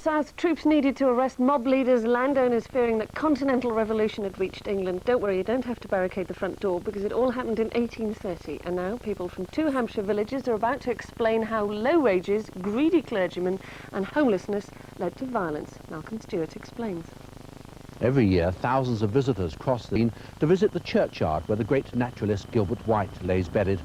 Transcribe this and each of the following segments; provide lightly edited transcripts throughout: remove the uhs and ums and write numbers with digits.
south, troops needed to arrest mob leaders, landowners fearing that continental revolution had reached England. Don't worry, you don't have to barricade the front door because it all happened in 1830. And now people from 2 Hampshire villages are about to explain how low wages, greedy clergymen and homelessness led to violence. Malcolm Stewart explains. Every year, thousands of visitors cross the Dean to visit the churchyard where the great naturalist Gilbert White lays buried.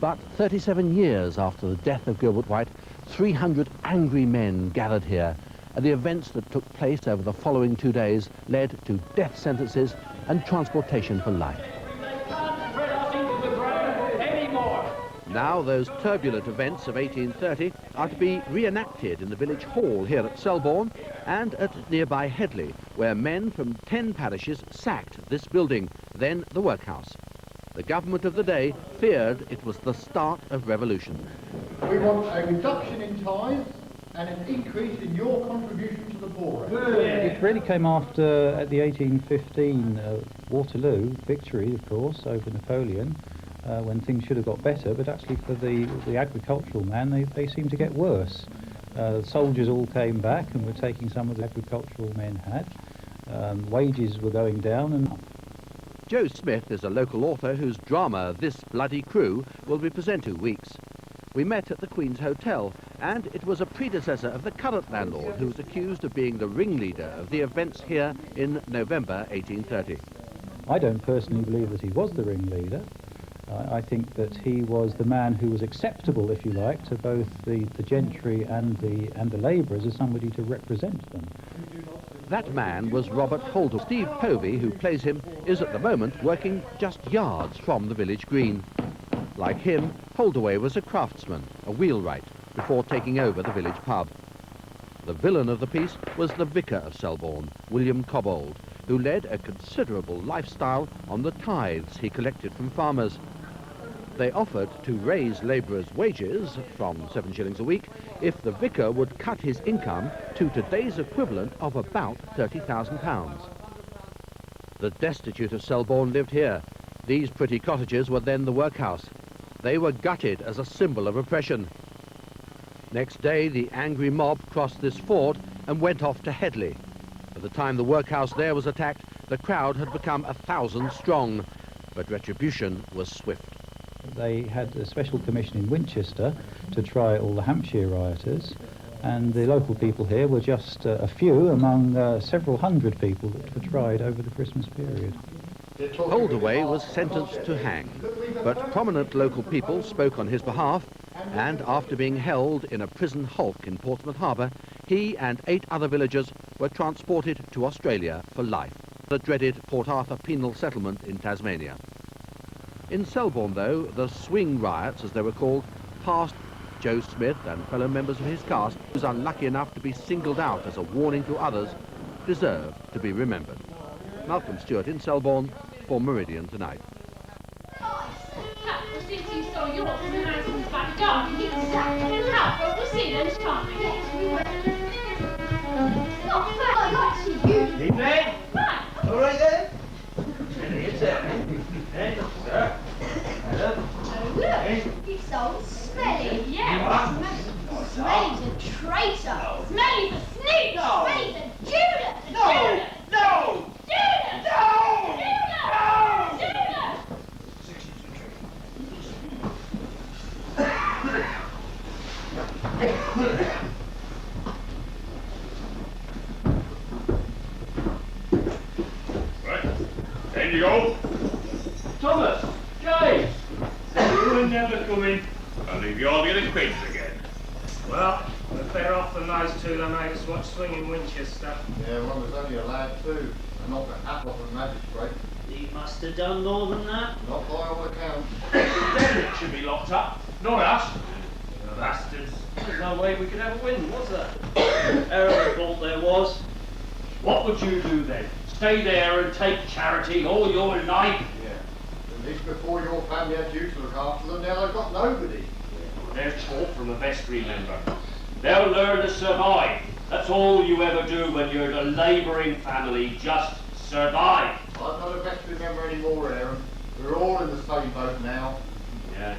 But 37 years after the death of Gilbert White, 300 angry men gathered here, and the events that took place over the following 2 days led to death sentences and transportation for life. Now those turbulent events of 1830 are to be reenacted in the village hall here at Selborne and at nearby Headley, where men from 10 parishes sacked this building, then the workhouse. The government of the day feared it was the start of revolution. We want a reduction in tithes and an increase in your contribution to the poor. It really came after, at the 1815 Waterloo victory, of course, over Napoleon, when things should have got better, but actually for the agricultural man, they seemed to get worse. The soldiers all came back and were taking some of the agricultural men had. Wages were going down and up. Joe Smith is a local author whose drama, This Bloody Crew, will be presented in 2 weeks. We met at the Queen's Hotel, and it was a predecessor of the current landlord who was accused of being the ringleader of the events here in November 1830. I don't personally believe that he was the ringleader. I think that he was the man who was acceptable, if you like, to both the gentry and the labourers as somebody to represent them. That man was Robert Holdaway. Steve Povey, who plays him, is at the moment working just yards from the village green. Like him, Holdaway was a craftsman, a wheelwright, before taking over the village pub. The villain of the piece was the vicar of Selborne, William Cobbold, who led a considerable lifestyle on the tithes he collected from farmers. They offered to raise labourers' wages from 7 shillings a week if the vicar would cut his income to today's equivalent of about £30,000. The destitute of Selborne lived here. These pretty cottages were then the workhouse. They were gutted as a symbol of oppression. Next day, the angry mob crossed this ford and went off to Headley. By the time the workhouse there was attacked, the crowd had become 1,000 strong, but retribution was swift. They had a special commission in Winchester to try all the Hampshire rioters, and the local people here were just a few among several hundred people that were tried over the Christmas period. Holdaway was sentenced to hang, but prominent local people spoke on his behalf, and after being held in a prison hulk in Portsmouth Harbour, he and 8 other villagers were transported to Australia for life, the dreaded Port Arthur penal settlement in Tasmania. In Selborne, though, the swing riots, as they were called, passed. Joe Smith and fellow members of his caste, who was unlucky enough to be singled out as a warning to others, deserve to be remembered. Malcolm Stewart in Selborne for Meridian Tonight. Evening. All right there? It's there. Hey, sir. Oh, look, it's so smelly. Yeah, Smelly's a traitor. Smelly's a snitch. No. Smelly's a Judas. No. No. Judas. No. Judas. No. Judas. Right, there you go. Thomas. James. You will never come in. I'll leave you all getting acquainted again. Well, we're better off than those two that made us watch Swing in Winchester. Yeah, one was only a lad too, and not the hat off of magistrate. He must have done more than that. Not by all accounts. Then it should be locked up, not us. You bastards. There's no way we could ever win, was there? Terrible fault there was. What would you do then? Stay there and take charity all your life? Yeah. At least before your family had you to look after them, now they've got nobody. They're taught from a vestry member. They'll learn to survive. That's all you ever do when you're a labouring family, just survive. I've not a best remember anymore, Aaron. We're all in the same boat now. Yeah.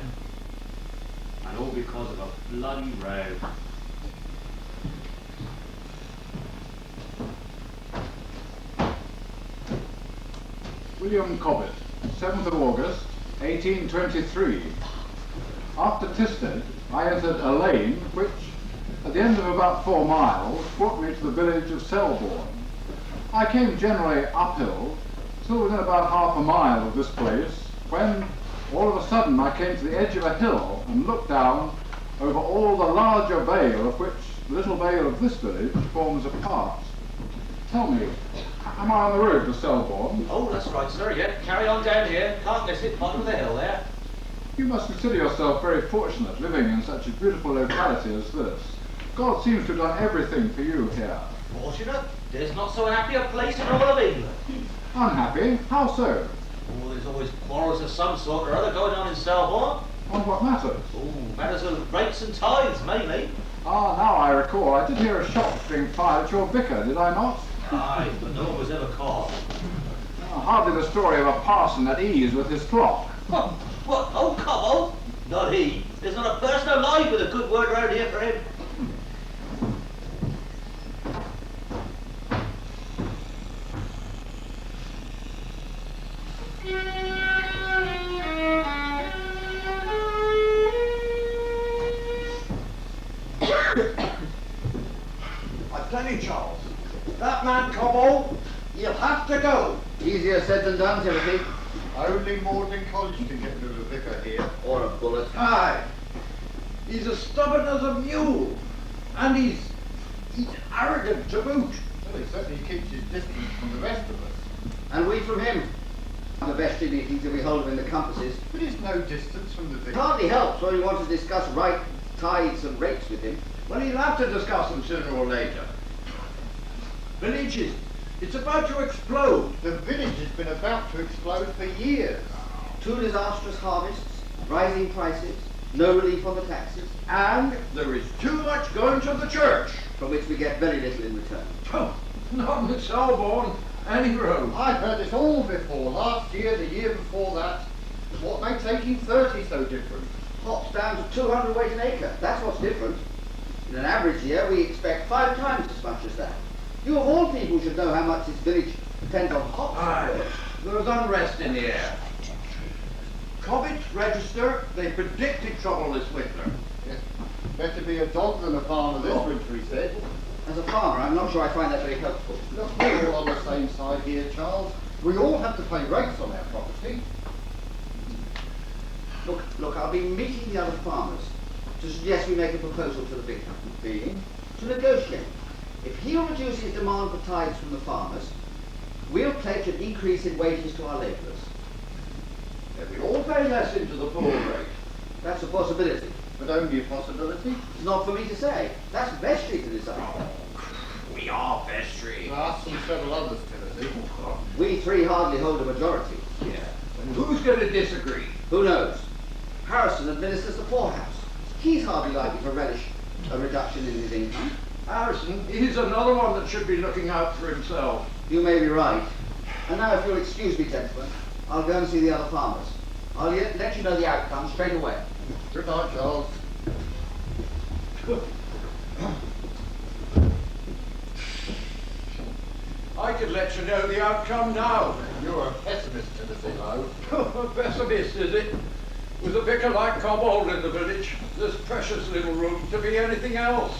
And all because of a bloody row. William Cobbett, 7th of August, 1823. After Tisted, I entered a lane which, at the end of about 4 miles, brought me to the village of Selborne. I came generally uphill, till within about half a mile of this place, when all of a sudden I came to the edge of a hill and looked down over all the larger vale of which the little vale of this village forms a part. Tell me, am I on the road to Selborne? Oh, that's right, sir. Yeah, carry on down here. Can't miss it. Bottom of the hill there. You must consider yourself very fortunate living in such a beautiful locality as this. God seems to have done everything for you here. Fortunate? There's not so happy a place in all of England. Unhappy? How so? Oh, there's always quarrels of some sort or other going on in Selborne. On what matters? Oh, matters of rates and tithes, mainly. Ah, now I recall. I did hear a shot being fired at your vicar, did I not? Aye, but no one was ever caught. Hardly the story of a parson at ease with his flock. What? Oh, come on. Not he. There's not a person alive with a good word round here for him. I tell you, Charles, that man Cobbold, he'll have to go. Easier said than done, Timothy. Only Magdalen College can get rid of a vicar here. Or a bullet. Aye. He's as stubborn as a mule. And he's arrogant to boot. Well, he certainly keeps his distance from the rest of us. And we from him. The vestry meetings that we hold him in the compasses. But it's no distance from the It vicar. hardly helps when we want to discuss right tithes and rates with him. Well, he'll have to discuss them sooner or later. Villages, it's about to explode. The village has been about to explode for years. 2 disastrous harvests, rising prices, no relief on the taxes, And there is too much going to the church. from which we get very little in return. Oh, not in Selborne, any road. I've heard this all before. Last year, the year before that. What makes 1830 so different? Hops down to 200 weight an acre. That's what's different. In an average year, we expect 5 times as much as that. You of all people should know how much this village depends on hops. Aye, there's unrest in the air. Cobbett's Register, they predicted trouble this winter. Yes. Better be a dog than a farmer this winter, he said. As a farmer, I'm not sure I find that very helpful. Look, we're all on the same side here, Charles. We all have to pay rates on our property. Look, I'll be meeting the other farmers to suggest we make a proposal to the vicar. Being? To negotiate. If he'll reduce his demand for tithes from the farmers, we'll pledge an increase in wages to our labourers. If we all pay less into the poor rate. That's a possibility. But only a possibility. It's not for me to say. That's vestry to decide. We are vestry. Us and several others, Timothy. We 3 hardly hold a majority. Yeah. And who's going to disagree? Who knows? Harrison administers the poorhouse. He's hardly likely to relish a reduction in his income. Harrison, he's another one that should be looking out for himself. You may be right. And now, if you'll excuse me, gentlemen, I'll go and see the other farmers. I'll let you know the outcome straight away. Good night, Charles. I could let you know the outcome now. You're a pessimist, Timothy. A pessimist, is it? With a vicar like Cobbold in the village, there's precious little room to be anything else.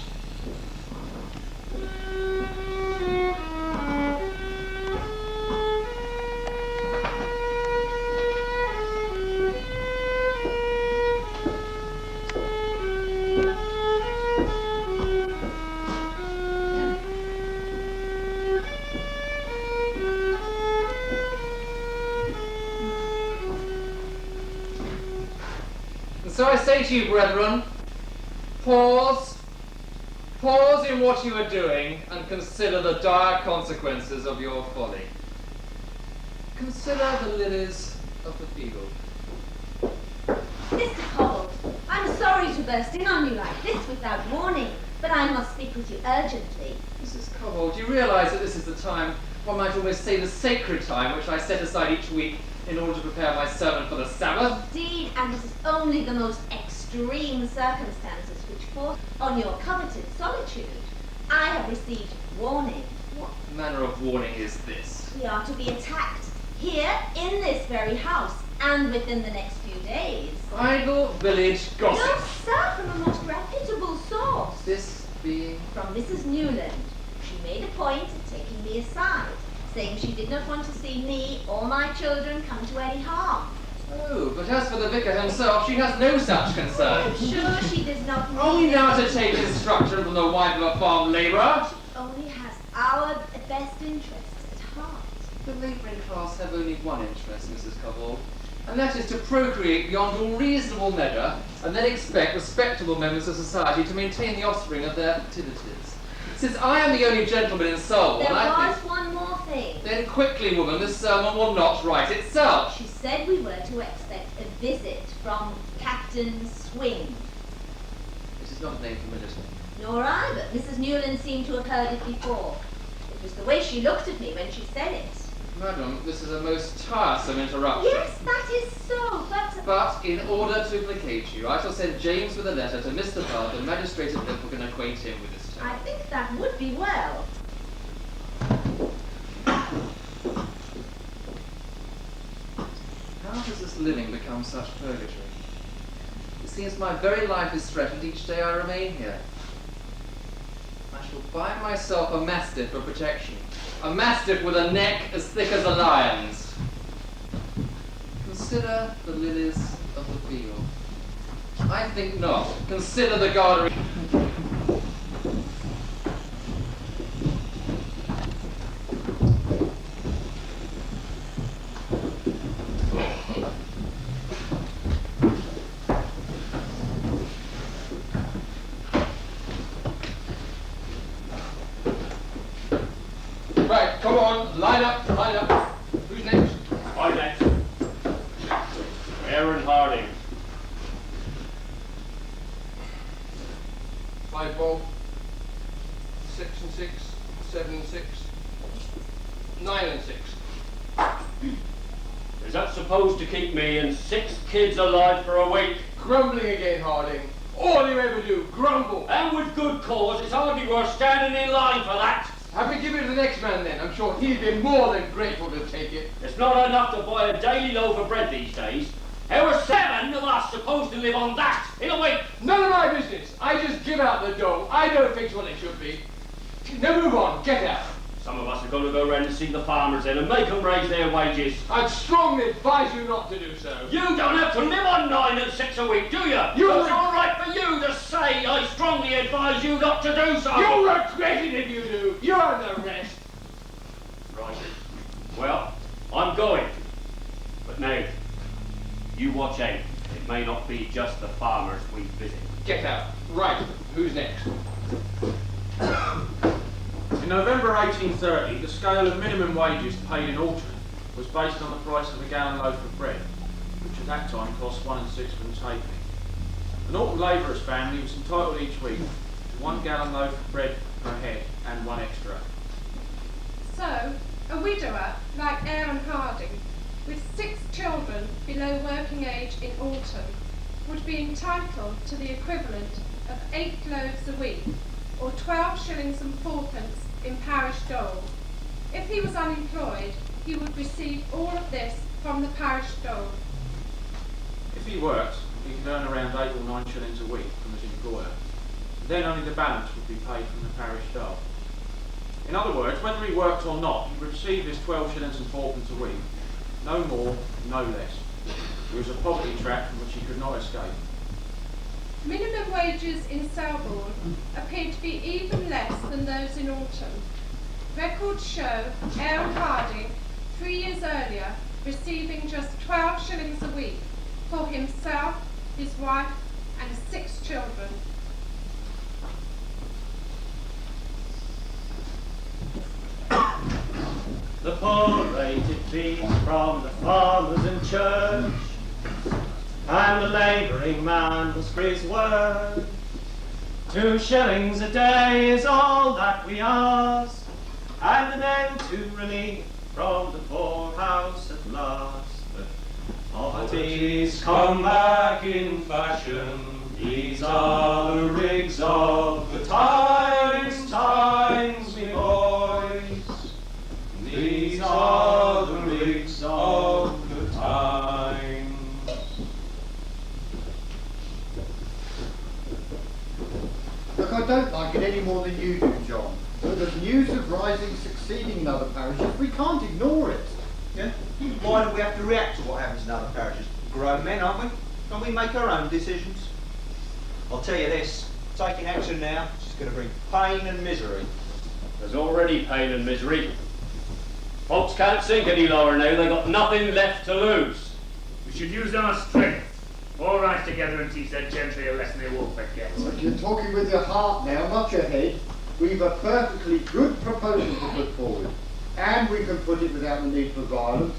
So I say to you, brethren, pause in what you are doing and consider the dire consequences of your folly. Consider the lilies of the field. Mr. Cobbold, I'm sorry to burst in on you like this without warning, but I must speak with you urgently. Mrs. Cobbold, you realise that this is the time, one might almost say the sacred time, which I set aside each week in order to prepare my sermon for the Sabbath? Indeed, and it is only the most extreme circumstances which force on your coveted solitude. I have received warning. What manner of warning is this? We are to be attacked Here, in this very house, and within the next few days. Idle village gossip. No, sir, from a most reputable source. This being? From Mrs. Newland. She made a point of taking me aside, saying she did not want to see me or my children come to any harm. Oh, but as for the vicar himself, she has no such concern. I'm sure she does not need Only now it. to take instruction from the wife of a farm labourer. She only has our best interests at heart. The labouring class have only one interest, Mrs. Cobbold, and that is to procreate beyond all reasonable measure, and then expect respectable members of society to maintain the offspring of their activities. Since I am the only gentleman in Selborne, There I was think... one more thing. Then quickly, woman, this sermon will not write itself. She said we were to expect a visit from Captain Swing. It is not a name for military. Nor I, but Mrs. Newland seemed to have heard it before. It was the way she looked at me when she said it. Madam, this is a most tiresome interruption. Yes, that is so, but... But in order to placate you, I shall send James with a letter to Mr. Budd, the magistrate at Liverpool, and acquaint him with this tale. I think that would be well. How has this living become such purgatory? It seems my very life is threatened each day I remain here. I shall buy myself a mastiff for protection. A mastiff with a neck as thick as a lion's. Consider the lilies of the field. I think not. Consider the garden. Right, come on, line up, line up. Who's next? I'm next. Aaron Harding. 5 ball. 6 and 6, 7 and 6, 9 and 6. Is that supposed to keep me and 6 kids alive for a week? Grumbling again, Harding. All you ever do, grumble. And with good cause, it's hardly worth standing in line for that. Have we given it to the next man then? I'm sure he'd be more than grateful to take it. It's not enough to buy a daily loaf of bread these days. There were 7 of us supposed to live on that in a week. None of my business. I just give out the dough. I don't fix what it should be. Now move on, get out. Some of us are going to go round and see the farmers then and make them raise their wages. I'd strongly advise you not to do so. You don't have to live on 9 and 6 a week, do you? It's all right for you to say I strongly advise you not to do so. You'll regret it if you do. You're under arrest. Right. Well, I'm going. But now, you watch out. It may not be just the farmers we visit. Get out. Right. Who's next? In November 1830, the scale of minimum wages paid in Alton was based on the price of a gallon loaf of bread, which at that time cost 1 6 halfpenny. An Alton labourer's family was entitled each week to 1 gallon loaf of bread per head and 1 extra. So, a widower like Aaron Harding, with 6 children below working age in Alton, would be entitled to the equivalent of 8 loaves a week, or 12 shillings and 4pence in parish dole. If he was unemployed, he would receive all of this from the parish dole. If he worked, he could earn around 8 or 9 shillings a week from his employer. Then only the balance would be paid from the parish dole. In other words, whether he worked or not, he would receive his 12 shillings and 4pence a week. No more, no less. It was a poverty trap from which he could not escape. Minimum wages in Selborne appear to be even less than those in Alton. Records show Aaron Harding, 3 years earlier, receiving just 12 shillings a week for himself, his wife, and 6 children. The prorated fees from the farmers in church, and the labouring man was for his word. 2 shillings a day is all that we ask, and an end to relief from the poorhouse at last. But poverty's come back in fashion. These are the rigs of the times, times, me boys. These are the rigs of worried any more than you do, John. But there's news of rising succeeding in other parishes. We can't ignore it. Yeah? Why do we have to react to what happens in other parishes? Grown men, aren't we? Can't we make our own decisions? I'll tell you this, taking action now is just going to bring pain and misery. There's already pain and misery. Folks can't sink any lower now, they've got nothing left to lose. We should use our strength. All rise together and teach that gentry a lesson they won't forget. Well, you're talking with your heart now, not your head. We've a perfectly good proposal to put forward. And we can put it without the need for violence.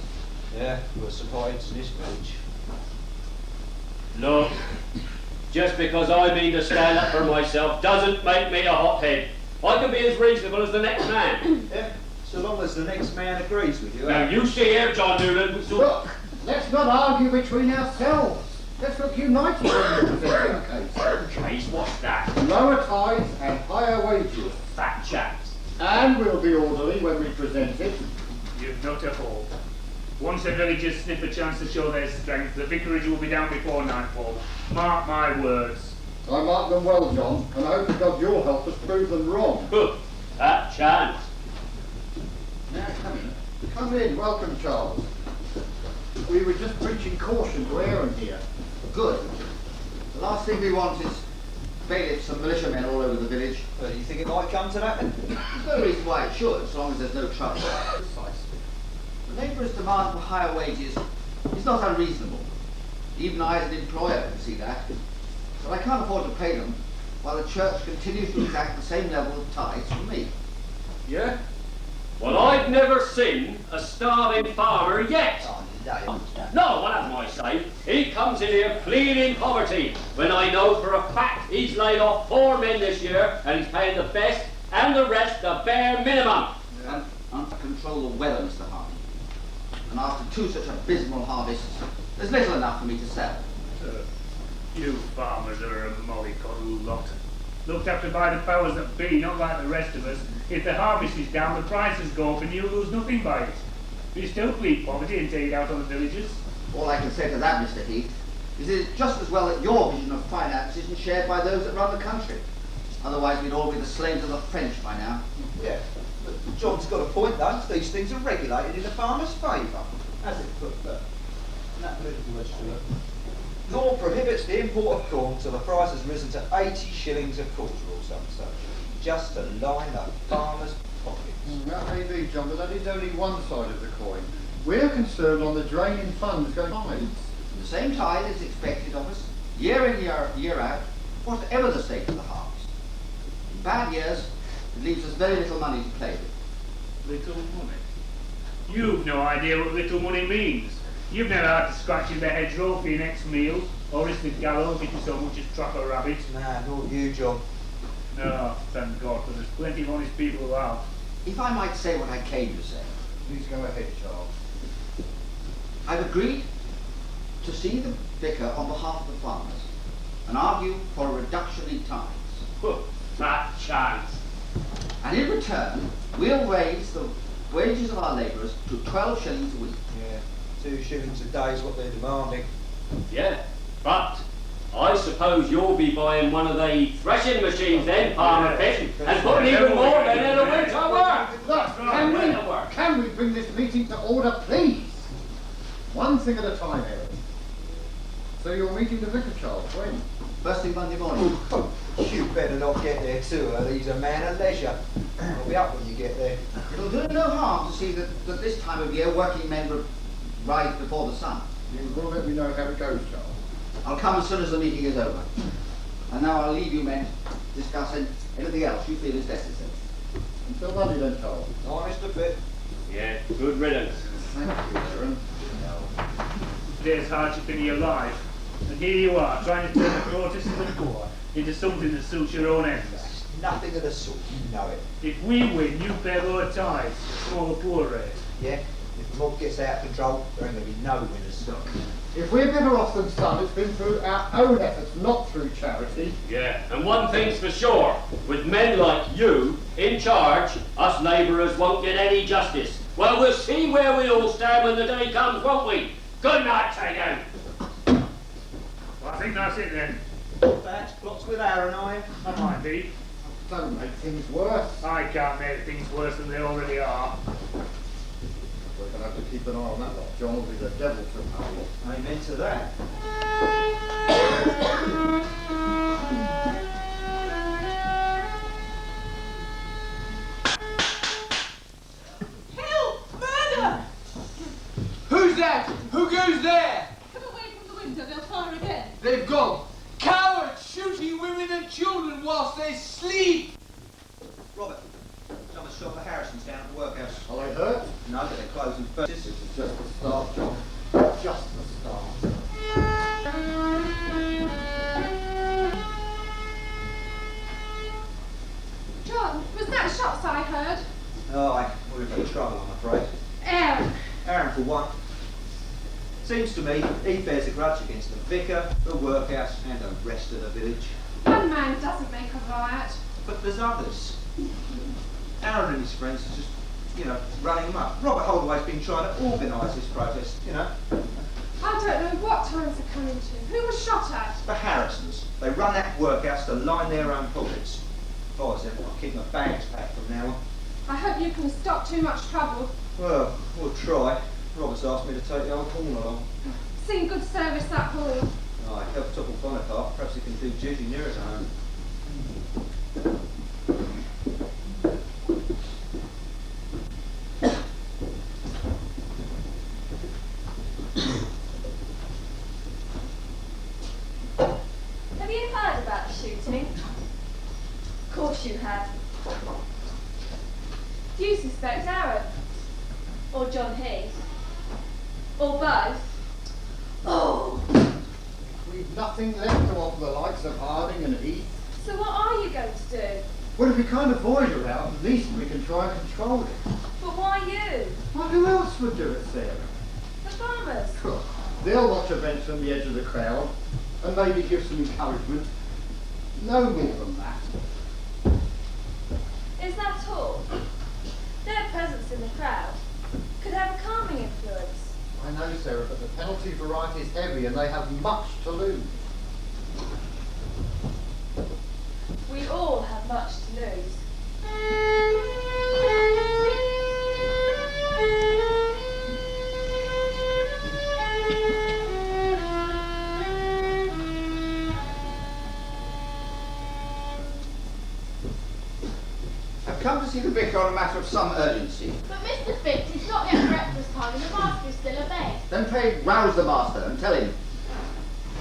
Yeah, we're survivors in this village. Look, just because I mean to stand up for myself doesn't make me a hothead. I can be as reasonable as the next man. Yeah, so long as the next man agrees with you. Now you see here, John Newland. Look, let's not argue between ourselves. Let's look united when we present our case. Case? What's that? Lower tithes and higher wages. Fat chaps. And we'll be orderly when we present it. You've not a hope. Once the villagers sniff a chance to show their strength, the vicarage will be down before nightfall. Mark my words. I mark them well, John, and I hope to God you'll help us prove them wrong. That chance. Now come in. Welcome, Charles. We were just preaching caution to Aaron here. Good. The last thing we want is bailiffs and militiamen all over the village. Do you think it might come to that? There's no reason why it should, as long as there's no trouble. Precisely. The labourers' demand for higher wages is not unreasonable. Even I as an employer can see that. But I can't afford to pay them while the church continues to exact the same level of tithes from me. Yeah? Well, I've never seen a starving farmer yet. No, what am I saying? He comes in here pleading poverty, when I know for a fact he's laid off 4 men this year, and he's paying the best and the rest the bare minimum. And to control the weather, Mr. Hardy. And after 2 such abysmal harvests, there's little enough for me to sell. You farmers are a mollycoddle lot. Looked after by the powers that be, not like the rest of us. If the harvest is down, the prices go up and you lose nothing by it. You still plead poverty and take it out on the villagers. All I can say to that, Mr. Heath, is it just as well that your vision of finance isn't shared by those that run the country. Otherwise we'd all be the slaves of the French by now. Yeah, but John's got a point though. These things are regulated in the farmer's favour. As it put that. That political register. Law prohibits the import of corn till the price has risen to 80 shillings a quarter or something such. Just to line the farmer's pockets. That may be, John, but that is only one side of the coin. We're concerned on the drain in funds going tithes. The same tithe is expected of us, year in, year out, whatever the state of the harvest. In bad years, it leaves us very little money to play with. Little money? You've no idea what little money means. You've never had to scratch in the hedgerow for your next meal, or risk the gallows if you so much as trap a rabbit. Nah, nor you, John. No, thank God, but there's plenty of honest people who have. If I might say what I came to say. Please go ahead, Charles. I've agreed to see the vicar on behalf of the farmers and argue for a reduction in tithes. That chance. And in return, we'll raise the wages of our labourers to 12 shillings a week. Yeah, 2 shillings a day is what they're demanding. Yeah, but I suppose you'll be buying one of the threshing machines then, Farmer Pitt, and putting even more men in the winter work. Look, can we bring this meeting to order, please? One thing at a time, Aaron. So you're meeting the vicar, Charles, when? First thing Monday morning. You better not get there too early. He's a man of leisure. I'll be up when you get there. It'll do no harm to see that this time of year working men rise before the sun. You will let me know how it goes, Charles. I'll come as soon as the meeting is over. And now I'll leave you men discussing anything else you feel is necessary. Until Monday then, Charles. Honest a bit. Yeah, good riddance. Thank you, Aaron. There's hardship in your life, and here you are, trying to turn the protest of the poor into something that suits your own ends. Nothing of the sort, you know it. If we win, you pay lower tithes, or the poor rate. Yeah? If the mob gets out of control, there ain't going to be no winners. If we're better off than some, it's been through our own efforts, not through charity. Yeah, and one thing's for sure, with men like you in charge, us labourers won't get any justice. Well, we'll see where we all stand when the day comes, won't we? Good night, Tago. Well, I think that's it then. That's plots with Aaron, I might be. Don't make things worse. I can't make things worse than they already are. We're going to have to keep an eye on that lot. John will be the devil to handle. Amen to that. Help! Murder! Who's that? Who goes there? Come away from the window, they'll fire again. They've gone. Cowards shooting women and children whilst they sleep. Robert, someone shot the Harrisons down at the workhouse. Are they hurt? No, but they're closing first. This is just the start, John. Just the start. John, was that shots I heard? Oh, we're in for trouble, I'm afraid. Aaron. Aaron, for one. Seems to me he bears a grudge against the vicar, the workhouse, and the rest of the village. One man doesn't make a riot. But there's others. Aaron and his friends are just, running them up. Robert Holdaway's been trying to organise this protest, I don't know what times are coming to. Who was shot at? The Harrisons. They run that workhouse to line their own pockets. If I was them, I'd keep my bags packed from now on. I hope you can stop too much trouble. Well, we'll try. Robert's asked me to take the old horn along. Seen good service, that hall. Oh, I helped topple Bonaparte. Perhaps he can do duty near his home. Have you heard about the shooting? Of course you have. Do you suspect Aaron? Or John Heath? Or both? Oh! We've nothing left to offer the likes of Harding and Heath. So what are you going to do? Well, if we kind of avoid her out, at least we can try and control it. But why you? Well, who else would do it, Sarah? The farmers? Well, they'll watch events from the edge of the crowd and maybe give some encouragement. No more than that. Is that all? Their presence in the crowd could have a calming influence. I know, Sarah, but the penalty for right is heavy and they have much to lose. We all have much to lose. I've come to see the vicar on a matter of some urgency. But Mr. Fitz, it's not yet breakfast time and the master is still abed. Then pray rouse the master and tell him.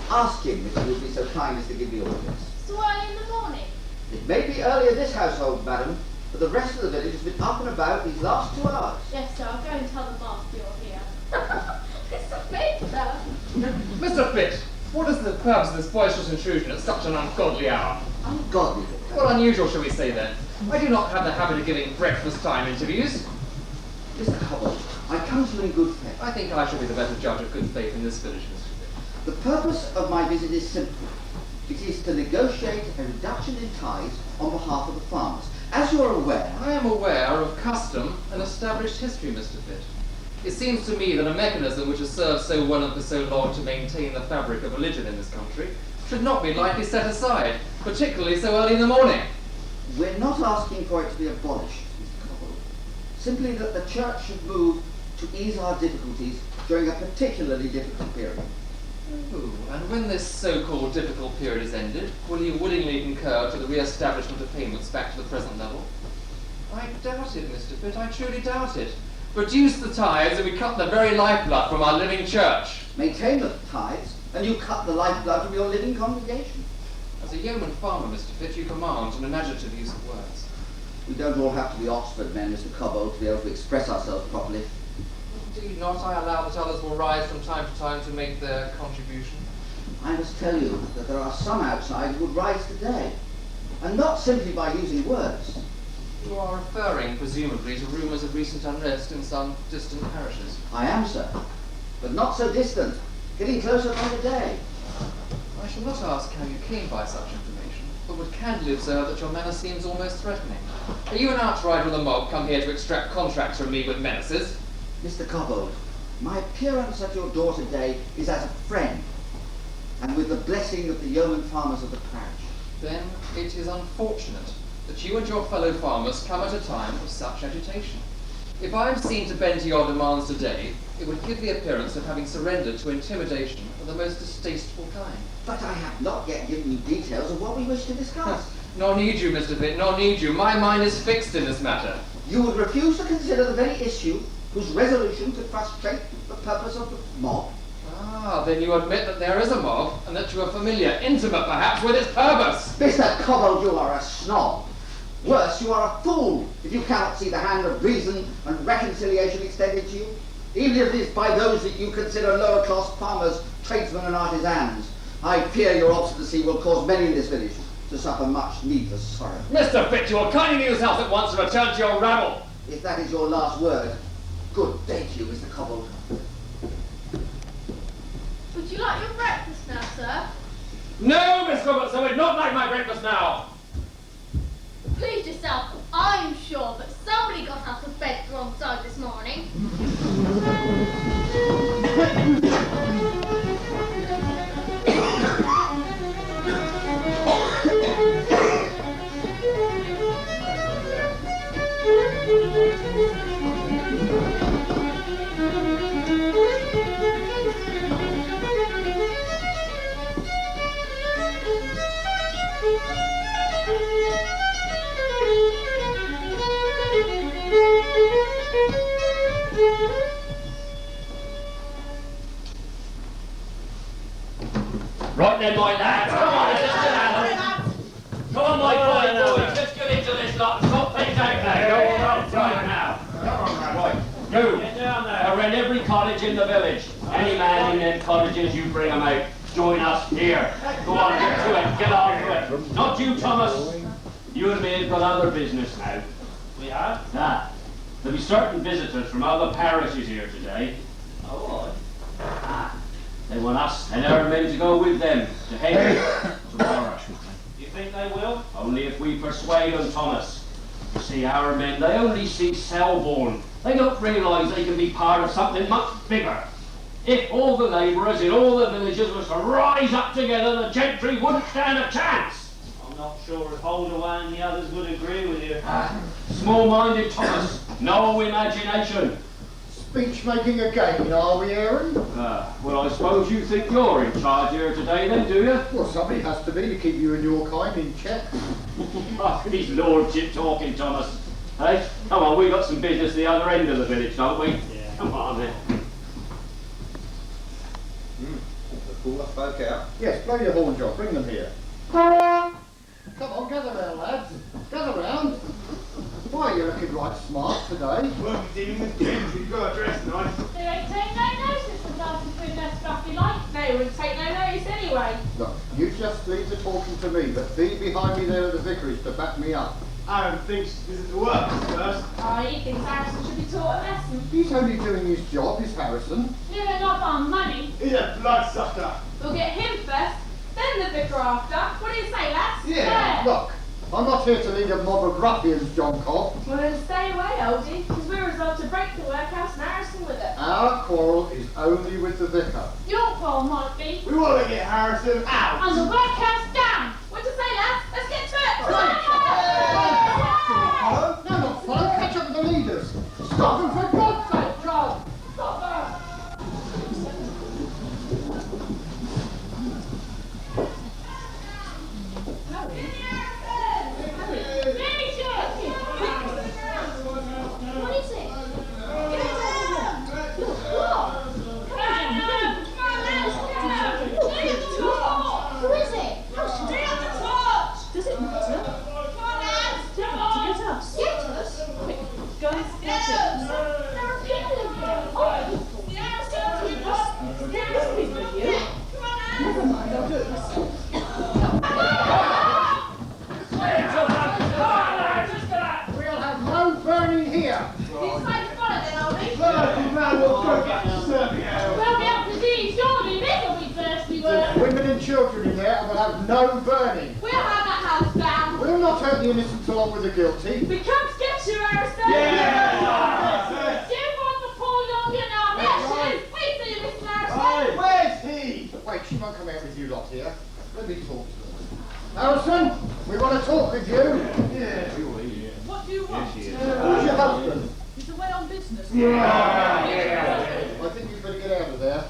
Ask him if he would be so kind as to give the orders. So early in the morning. It may be early in this household, madam, but the rest of the village has been up and about these last 2 hours. Yes, sir, I'll go and tell the master you're here. Mr. Fitz, sir. Mr. Fitz, what is the purpose of this boisterous intrusion at such an ungodly hour? Ungodly? Well, unusual, shall we say then? I do not have the habit of giving breakfast time interviews. Mr. Cobble, I come to you in good faith. I think I shall be the better judge of good faith in this village, Mr. Fitz. The purpose of my visit is simple. It is to negotiate a reduction in tithes on behalf of the farmers. As you are aware... I am aware of custom and established history, Mr. Fitz. It seems to me that a mechanism which has served so well and for so long to maintain the fabric of religion in this country should not be lightly set aside, particularly so early in the morning. We're not asking for it to be abolished, Mr. Cobble. Simply that the church should move to ease our difficulties during a particularly difficult period. Ooh, and when this so-called difficult period is ended, will you willingly concur to the re-establishment of payments back to the present level? I doubt it, Mr. Fitz, I truly doubt it. Reduce the tithes and we cut the very lifeblood from our living church. Maintain the tithes and you cut the lifeblood from your living congregation. As a yeoman farmer, Mr. Fitz, you command an imaginative use of words. We don't all have to be Oxford men, Mr. Cobble, to be able to express ourselves properly. Indeed not. I allow that others will rise from time to time to make their contribution. I must tell you that there are some outside who would rise today, and not simply by using words. You are referring, presumably, to rumours of recent unrest in some distant parishes. I am, sir, but not so distant, getting closer by the day. I shall not ask how you came by such information, but would candidly observe that your manner seems almost threatening. Are you an outrider of the mob come here to extract contracts from me with menaces? Mr. Cobbold, my appearance at your door today is as a friend, and with the blessing of the yeoman farmers of the parish. Then it is unfortunate that you and your fellow farmers come at a time of such agitation. If I am seen to bend to your demands today, it would give the appearance of having surrendered to intimidation of the most distasteful kind. But I have not yet given you details of what we wish to discuss. Nor need you, Mr. Vitt, nor need you. My mind is fixed in this matter. You would refuse to consider the very issue whose resolution could frustrate the purpose of the mob? Ah, then you admit that there is a mob, and that you are familiar, intimate perhaps, with its purpose. Mr. Cobbold, you are a snob. Worse, you are a fool if you cannot see the hand of reason and reconciliation extended to you, even if it is by those that you consider lower-class farmers, tradesmen and artisans. I fear your obstinacy will cause many in this village to suffer much needless sorrow. Mr. Fitz, you will kindly leave this house at once and return to your rabble. If that is your last word, good day to you, Mr. Cobbold. Would you like your breakfast now, sir? No, Miss Roberts, I would not like my breakfast now. Please yourself, I'm sure that somebody got out of bed the wrong side this morning. Right then, my lads, come on, let's get out. Come on, my boys, let's get into this lot and sort things out now. Go on, right now. Right, you, around every cottage in the village. Any man in them cottages, you bring them out. Join us here. Go on, get to it, get on to it. Not you, Thomas. You and me have got other business now. We have? Ah, there'll be certain visitors from other parishes here today. Oh, Ah, they want us and our men to go with them to Henry tomorrow. you think they will? Only if we persuade them, Thomas. You see, our men, they only see Selborne. They don't realise they can be part of something much bigger. If all the labourers in all the villages was to rise up together, the gentry wouldn't stand a chance. I'm not sure if Holdaway and the others would agree with you. Small-minded, Thomas. No imagination. Speech making again, are we, Aaron? Well, I suppose you think you're in charge here today then, do you? Well, somebody has to be to keep you and your kind in check. His lordship talking, Thomas. Hey, come on, we got some business the other end of the village, don't we? Yeah. Come on then. The cooler folk out. Yes, blow your horn, John. Bring them here. Come on, gather round, lads. Gather round. Why, you're looking right smart today. Well, we're dealing with gentry, you've got to dress nice. They ain't take no notice of us between their scruffy like. They wouldn't take no notice anyway. Look, you just leave the talking to me, but be behind me there at the vicarage to back me up. Aaron thinks this is the work first. Oh, he thinks Harrison should be taught a lesson. He's only doing his job, is Harrison. Living off our money. He's a bloodsucker. We'll get him first, then the vicar after. What do you say, lads? Yeah, look, I'm not here to lead a mob of ruffians, John Cobb. Well, then stay away, oldie, because we're resolved to break the workhouse and Harrison with it. Our quarrel is only with the vicar. Your quarrel might be. We want to get Harrison out. And the workhouse down. What do you say, lads? Let's get to it. No, not follow. Catch up with the leaders. Stop them for God's sake, John. Stop them. What is it? Get down! Look, what? Come on, who is it? Does it matter? Get us. Get us? Quick, go and get us. There are people in here. Oh, there must be with you. Never mind, I'll do it myself. We'll have no burning here. Inside the bonnet then, oldie. We'll be up to these, surely. This'll be thirsty work. Women and children in there, and we'll have no burning. We'll have that house down. We'll not hurt the innocent along with the guilty. We come to get you, Harrison. Yeah. Do you want the poor dog in our meshes? Wait till you, Mr. Harrison. Where's he? Wait, she won't come out with you lot here. Let me talk to them. Harrison, we want to talk with you. Yeah. husband? He's away on business. I think you'd better get out of there.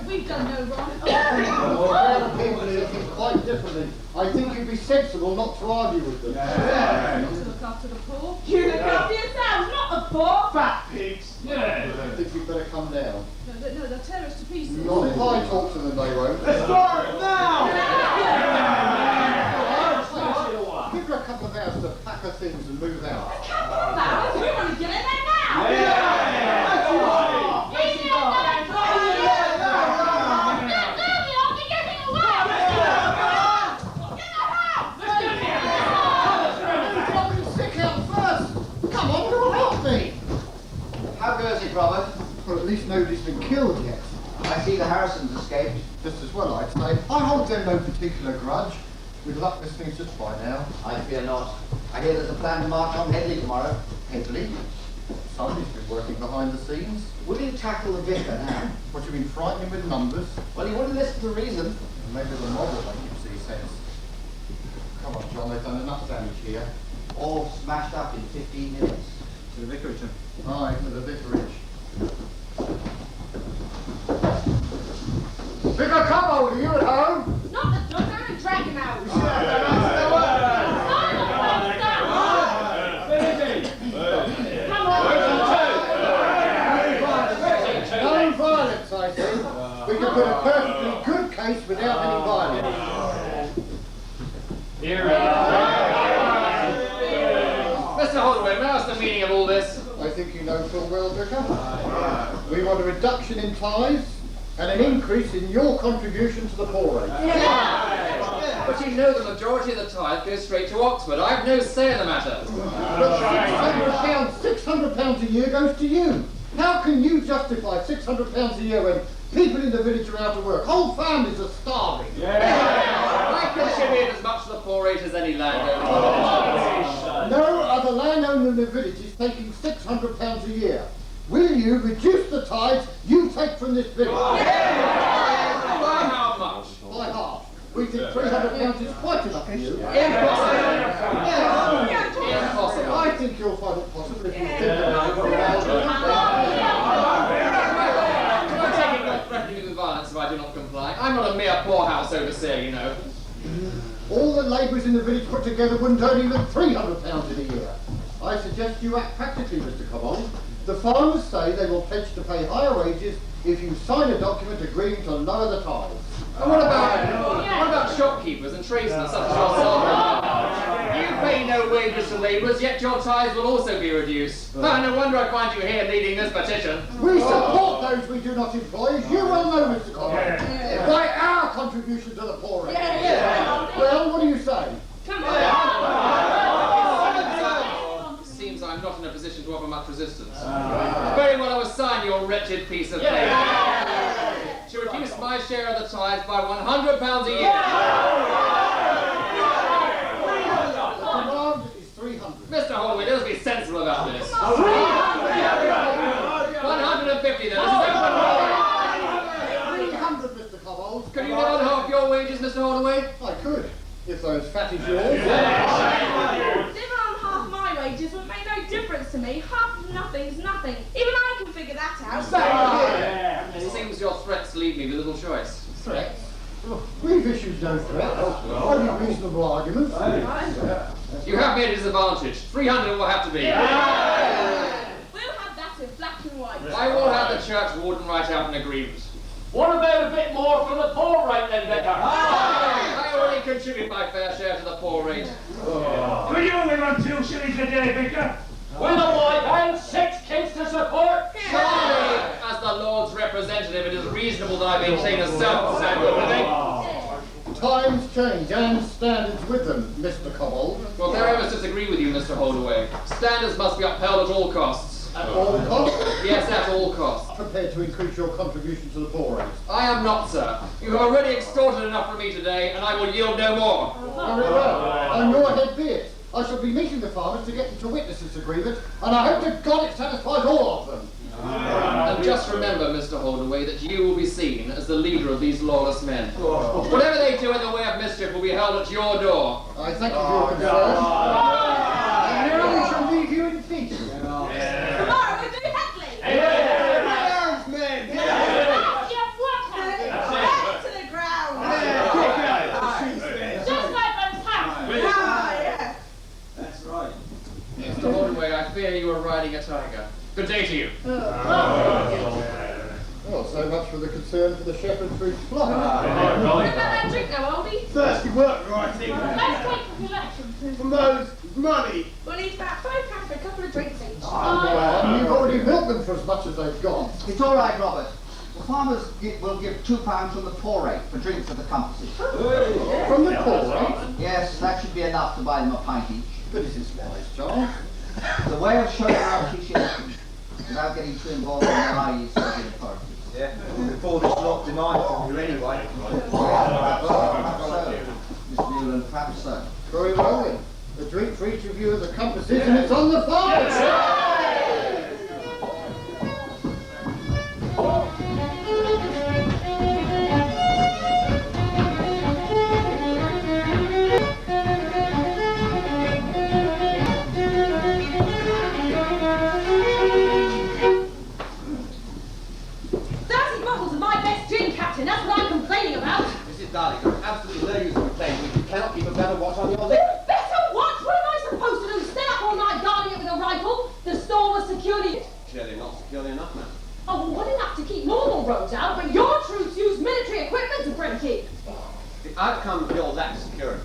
We've done no wrong. Well, there are people who think quite differently. I think you'd be sensible not to argue with them. Not to look after the poor. You look after yourselves, not the poor. Fat pigs. I think you'd better come down. No, they'll tear us to pieces. Not if I talk to them, they won't. Let's start now! Give her a couple of hours to pack her things and move out. A couple of hours? We want to get in there now. How goes it, Robert? Well, at least nobody's been killed yet. I see the Harrisons escaped. Just as well, I'd say. I hold them no particular grudge. With luck, this thing's just by now. I fear not. I hear there's a plan to march on Headley tomorrow. Headley? Somebody's been working behind the scenes. Will you tackle the vicar now? What, you mean frightening with numbers? Well, he wouldn't listen to reason. Maybe the mob will make him see sense. Come on, John, they've done enough damage here. All smashed up in 15 minutes. To the vicarage. Aye, to the vicarage. Vicar Cobbold, are you at home? Not the dog, I'm a dragon out. No violence, I see. We can put a perfectly good case without any violence. Here we Mr. Holloway, what's the meaning of all this? I think you know full well, Vicar. We want a reduction in tithes and an increase in your contribution to the poor rate. But you know the majority of the tithe goes straight to Oxford. I have no say in the matter. But £600 a year goes to you. How can you justify £600 a year when people in the village are out of work? Whole families are starving. I contribute as much to the poor rate as any landowner. No other landowner in the village is taking £600 a year. Will you reduce the tithes you take from this village? By how much? By half. We think £300 is quite enough for you. Impossible. I think you'll find it possible if you think about it. I'm taking no threatening with violence if I do not comply. I'm not a mere poorhouse overseer, you know. All the labourers in the village put together wouldn't earn even £300 in a year. I suggest you act practically, Mr. Cobbold. The farmers say they will pledge to pay higher wages if you sign a document agreeing to lower the tithes. And what about shopkeepers and tradesmen such as yourself? You pay no wages to labourers, yet your tithes will also be reduced. No wonder I find you here leading this petition. We support those we do not employ, as you well know, Mr. Cobbold, by our contribution to the poor rate. Well, what do you say? Come on. Seems I'm not in a position to offer much resistance. Very well, I will sign your wretched piece of paper. To reduce my share of the tithes by £100 a year. The demand is 300. Mr. Holloway, let us be sensible about this. 150 then. 300, Mr. Cobbold. Can you not half your wages, Mr. Holloway? I could, if they're as fat as yours. Living on half my wages would make no difference to me. Half of nothing's nothing. Even I can figure that out. It seems your threats leave me with little choice. Threats? We've issued no threats. Only reasonable arguments. You have me at a disadvantage. 300 will have to be. We'll have that in black and white. I will have the church warden write out an agreement. What about a bit more for the poor rate then, Vicar? I already contribute my fair share to the poor rate. Will you only run 2 shillings a day, Vicar? With a wife and 6 kids to support? Surely, as the Lord's representative, it is reasonable that I maintain a certain standard of living. Times change and standards with them, Mr. Cobbold. Well, there I must disagree with you, Mr. Holdaway. Standards must be upheld at all costs. At all costs? Yes, at all costs. Prepared to increase your contribution to the poor rate? I am not, sir. You have already extorted enough from me today, and I will yield no more. Very well. On your head be it. I shall be meeting the farmers to get them to witness this agreement, and I hope to God it satisfies all of them. And just remember, Mr. Holdaway, that you will be seen as the leader of these lawless men. Whatever they do in the way of mischief will be held at your door. I thank you for your concern. And now we shall leave you in peace. Tomorrow we're doing Headley. Men! Back to the ground. Just like those hounds. That's right. Mr. Holdaway, I fear you are riding a tiger. Good day to you. Well, so much for the concern for the shepherd through flock. What about that drink now, oldie? Thirsty worker, I think. Let's take a collection. From those money. We'll need about £5 for a couple of drinks each. Well, you've already milked them for as much as they've got. It's all right, Robert. The farmers will give £2 from the poor rate for drinks at the compasses. From the poor rate? Yes, that should be enough to buy them a pint each. But is this wise, Charles? It's a way of showing how she should without getting too involved in the IE's authorities. Yeah, before this lot denied from you anyway. Miss Newland, perhaps so. Very well then. A drink for each of you at the compasses and it's on the fire! Darling, there's absolutely no use in complaining if you cannot keep a better watch on your liquor. Better watch? What am I supposed to do? Stay up all night guarding it with a rifle? The store was securely... Clearly not securely enough, man. Oh, well, enough to keep normal roads out, but your troops use military equipment to break in. The outcome of your lack of security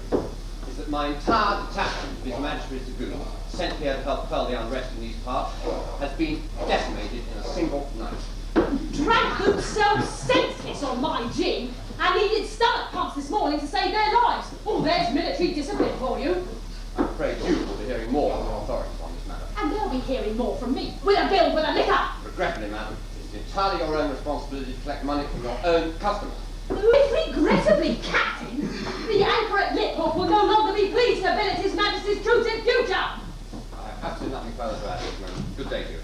is that my entire detachment of His Majesty's Dragoons, sent here to help quell the unrest in these parts, has been decimated in a single night. Drag themselves senseless on my gin and needed stomach pumps this morning to save their lives. Oh, there's military discipline for you. I'm afraid you will be hearing more from the authorities on this matter. And they'll be hearing more from me, with a bill for the liquor. Regretfully, madam, it is entirely your own responsibility to collect money from your own customers. Regrettably, Captain, the anchor at Lithook will no longer be pleased to billet His Majesty's troops in future. I have absolutely nothing further to add at this moment. Good day to you.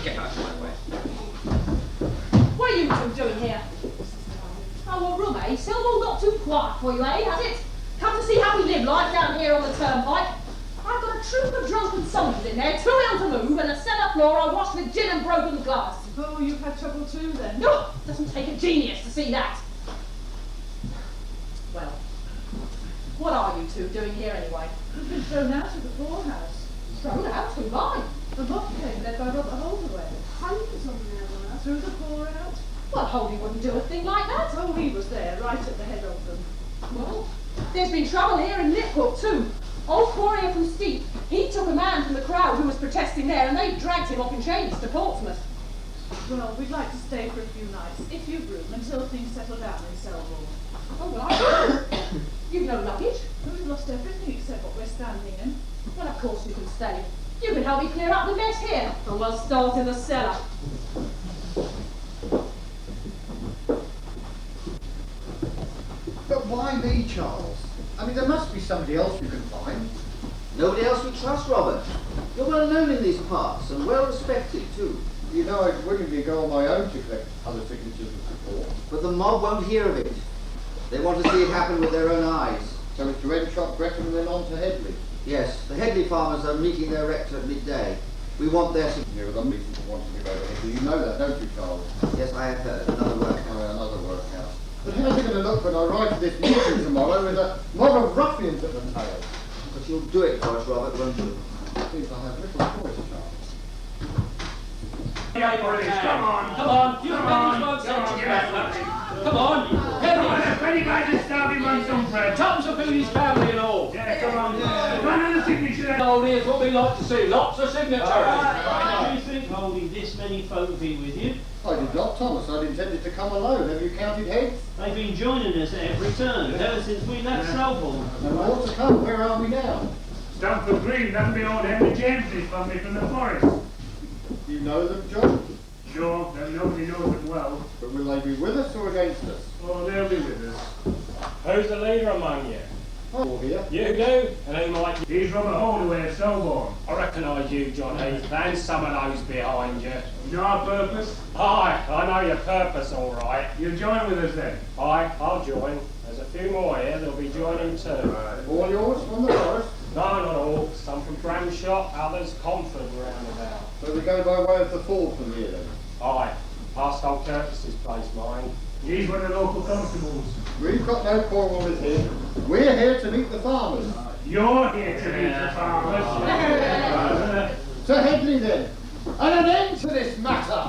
Get out of my way. What are you two doing here? Oh, a room, eh? Silver not too quiet for you, eh, has it? Come to see how we live life down here on the turnpike. I've got a troop of drunken soldiers in there, too ill to move, and a cellar floor I washed with gin and broken glass. Oh, you've had trouble too then? No, doesn't take a genius to see that. Well, what are you two doing here anyway? We've been thrown out of the poorhouse. Thrown out? Who by? The mob came led by Robert Holdaway. Hundreds of them now, threw the poor out. Well, Holdie wouldn't do a thing like that. Oh, he was there, right at the head of them. Well, there's been trouble here in Lithook too. Old Quarrier from Steep, he took a man from the crowd who was protesting there and they dragged him off in chains to Portsmouth. Well, we'd like to stay for a few nights, if you've room, until things settle down in Selborne. Oh, well, I will. You've no luggage? We've lost everything except what we're standing in. Well, of course you can stay. You can help me clear up the mess here, and we'll start in the cellar. But why me, Charles? I mean, there must be somebody else you can find. Nobody else we trust, Robert. You're well known in these parts, and well respected too. You know, I'd willingly go on my own to collect other signatures of support. But the mob won't hear of it. They want to see it happen with their own eyes. So it's to Enshot, Brecon and then on to Headley. Yes, the Headley farmers are meeting their rector at midday. We want their signature. There are other reasons for wanting to go to Headley. You know that, don't you, Charles? Yes, I have heard. Another workhouse. Oh, another workhouse. But how's it going to look when I ride to this meeting tomorrow with a mob of ruffians at the tail? But you'll do it for us, Robert, won't you? Seems I have little choice, Charles. Come on, you men won't send you back. Come on, When you guys are starving, run some bread. Tom's up in his family and all. Yeah, come on. Run the signature. Old here's what we like to see, lots of signatures. Do you think holding this many folk be with you? I did not, Thomas. I'd intended to come alone. Have you counted heads? They've been joining us at every turn, ever since we left Selborne. And more to come. Where are we now? Stamford Green, that'll be old Henry James's family from the forest. You know them, John? Sure, nobody knows them well. But will they be with us or against us? Oh, they'll be with us. Who's the leader among you? Oh, here. You do? And who might you? He's Robert Holdaway of Selborne. I recognise you, John Heath, and some of those behind you. You know our purpose? Aye, I know your purpose all right. You'll join with us then? Aye, I'll join. There's a few more here that'll be joining too. All yours from the forest? No, not all. Some from Bramshot, others Comfort roundabout. So we go by way of the Ford from here then? Aye. Past old Curtis's place, mine. He's one of the local constables. We've got no quarrel with him. We're here to meet the farmers. You're here to meet the farmers. To Headley then. And an end to this matter.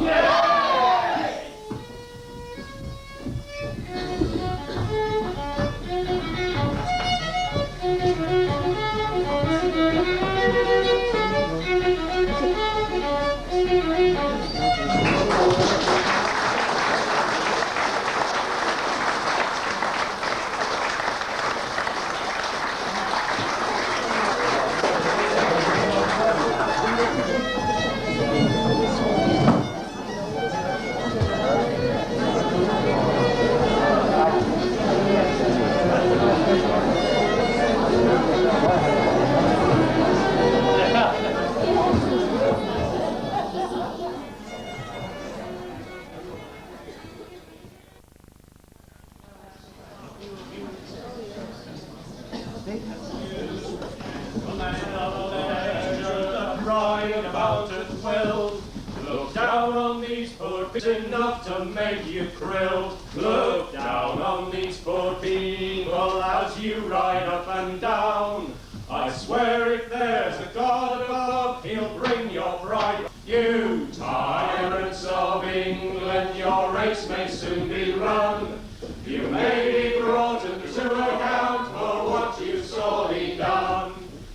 Enough to make you krill. Look down on these poor people as you ride up and down. I swear if there's a God above, he'll bring your bride. You tyrants of England, your race may soon be run. You may be brought to account for what you've sorely done.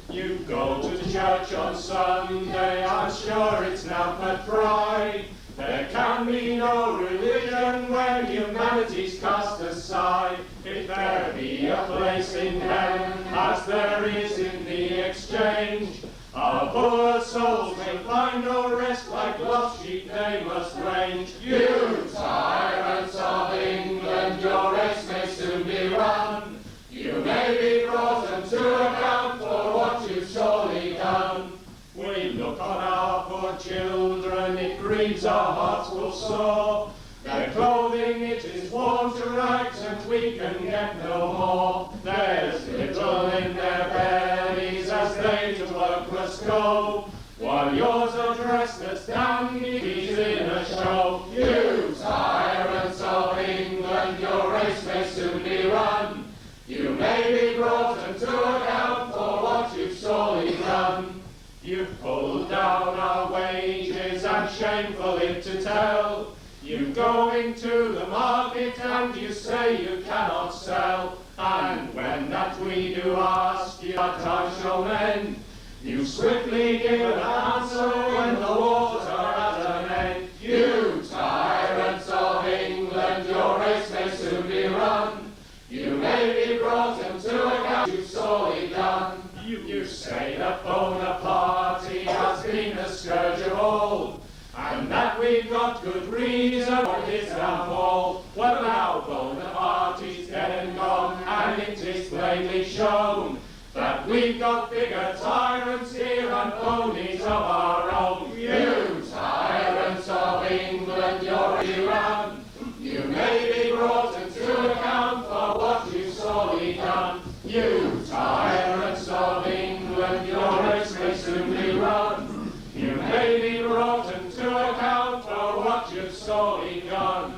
You go to church on Sunday, I'm sure it's now but pride. There can be no religion when humanity's cast aside. If there be a place in heaven, as there is in the exchange, our poor souls may find no rest, like lost sheep they must range. You tyrants of England, your race may soon be run. You may be brought to account for what you've surely done. We look on our poor children, it grieves our hearts will sore. Their clothing it is worn to rags, and we can get no more. There's little in their bellies as they to work must go, while yours are dressed as dandies in a show. You tyrants of England, your race may soon be run. You may be brought to account for what you've sorely done. You've pulled down our wages, and shameful it to tell. You go into the market, and you say you cannot sell. And when that we do ask you, our time shall mend. You swiftly give an answer when the wars are at an end. You tyrants of England, your race may soon be run. You may be brought to account, you've sorely done. You say that Bonaparte has been the scourge of old, and that we've got good reason for his downfall. Well now, Bonaparte's dead and gone, and it is plainly shown that we've got bigger tyrants here and ponies of our own. You tyrants of England, you're run. You may be brought to account for what you've sorely done. You tyrants of England, your race may soon be run. You may be brought to account for what you've sorely done.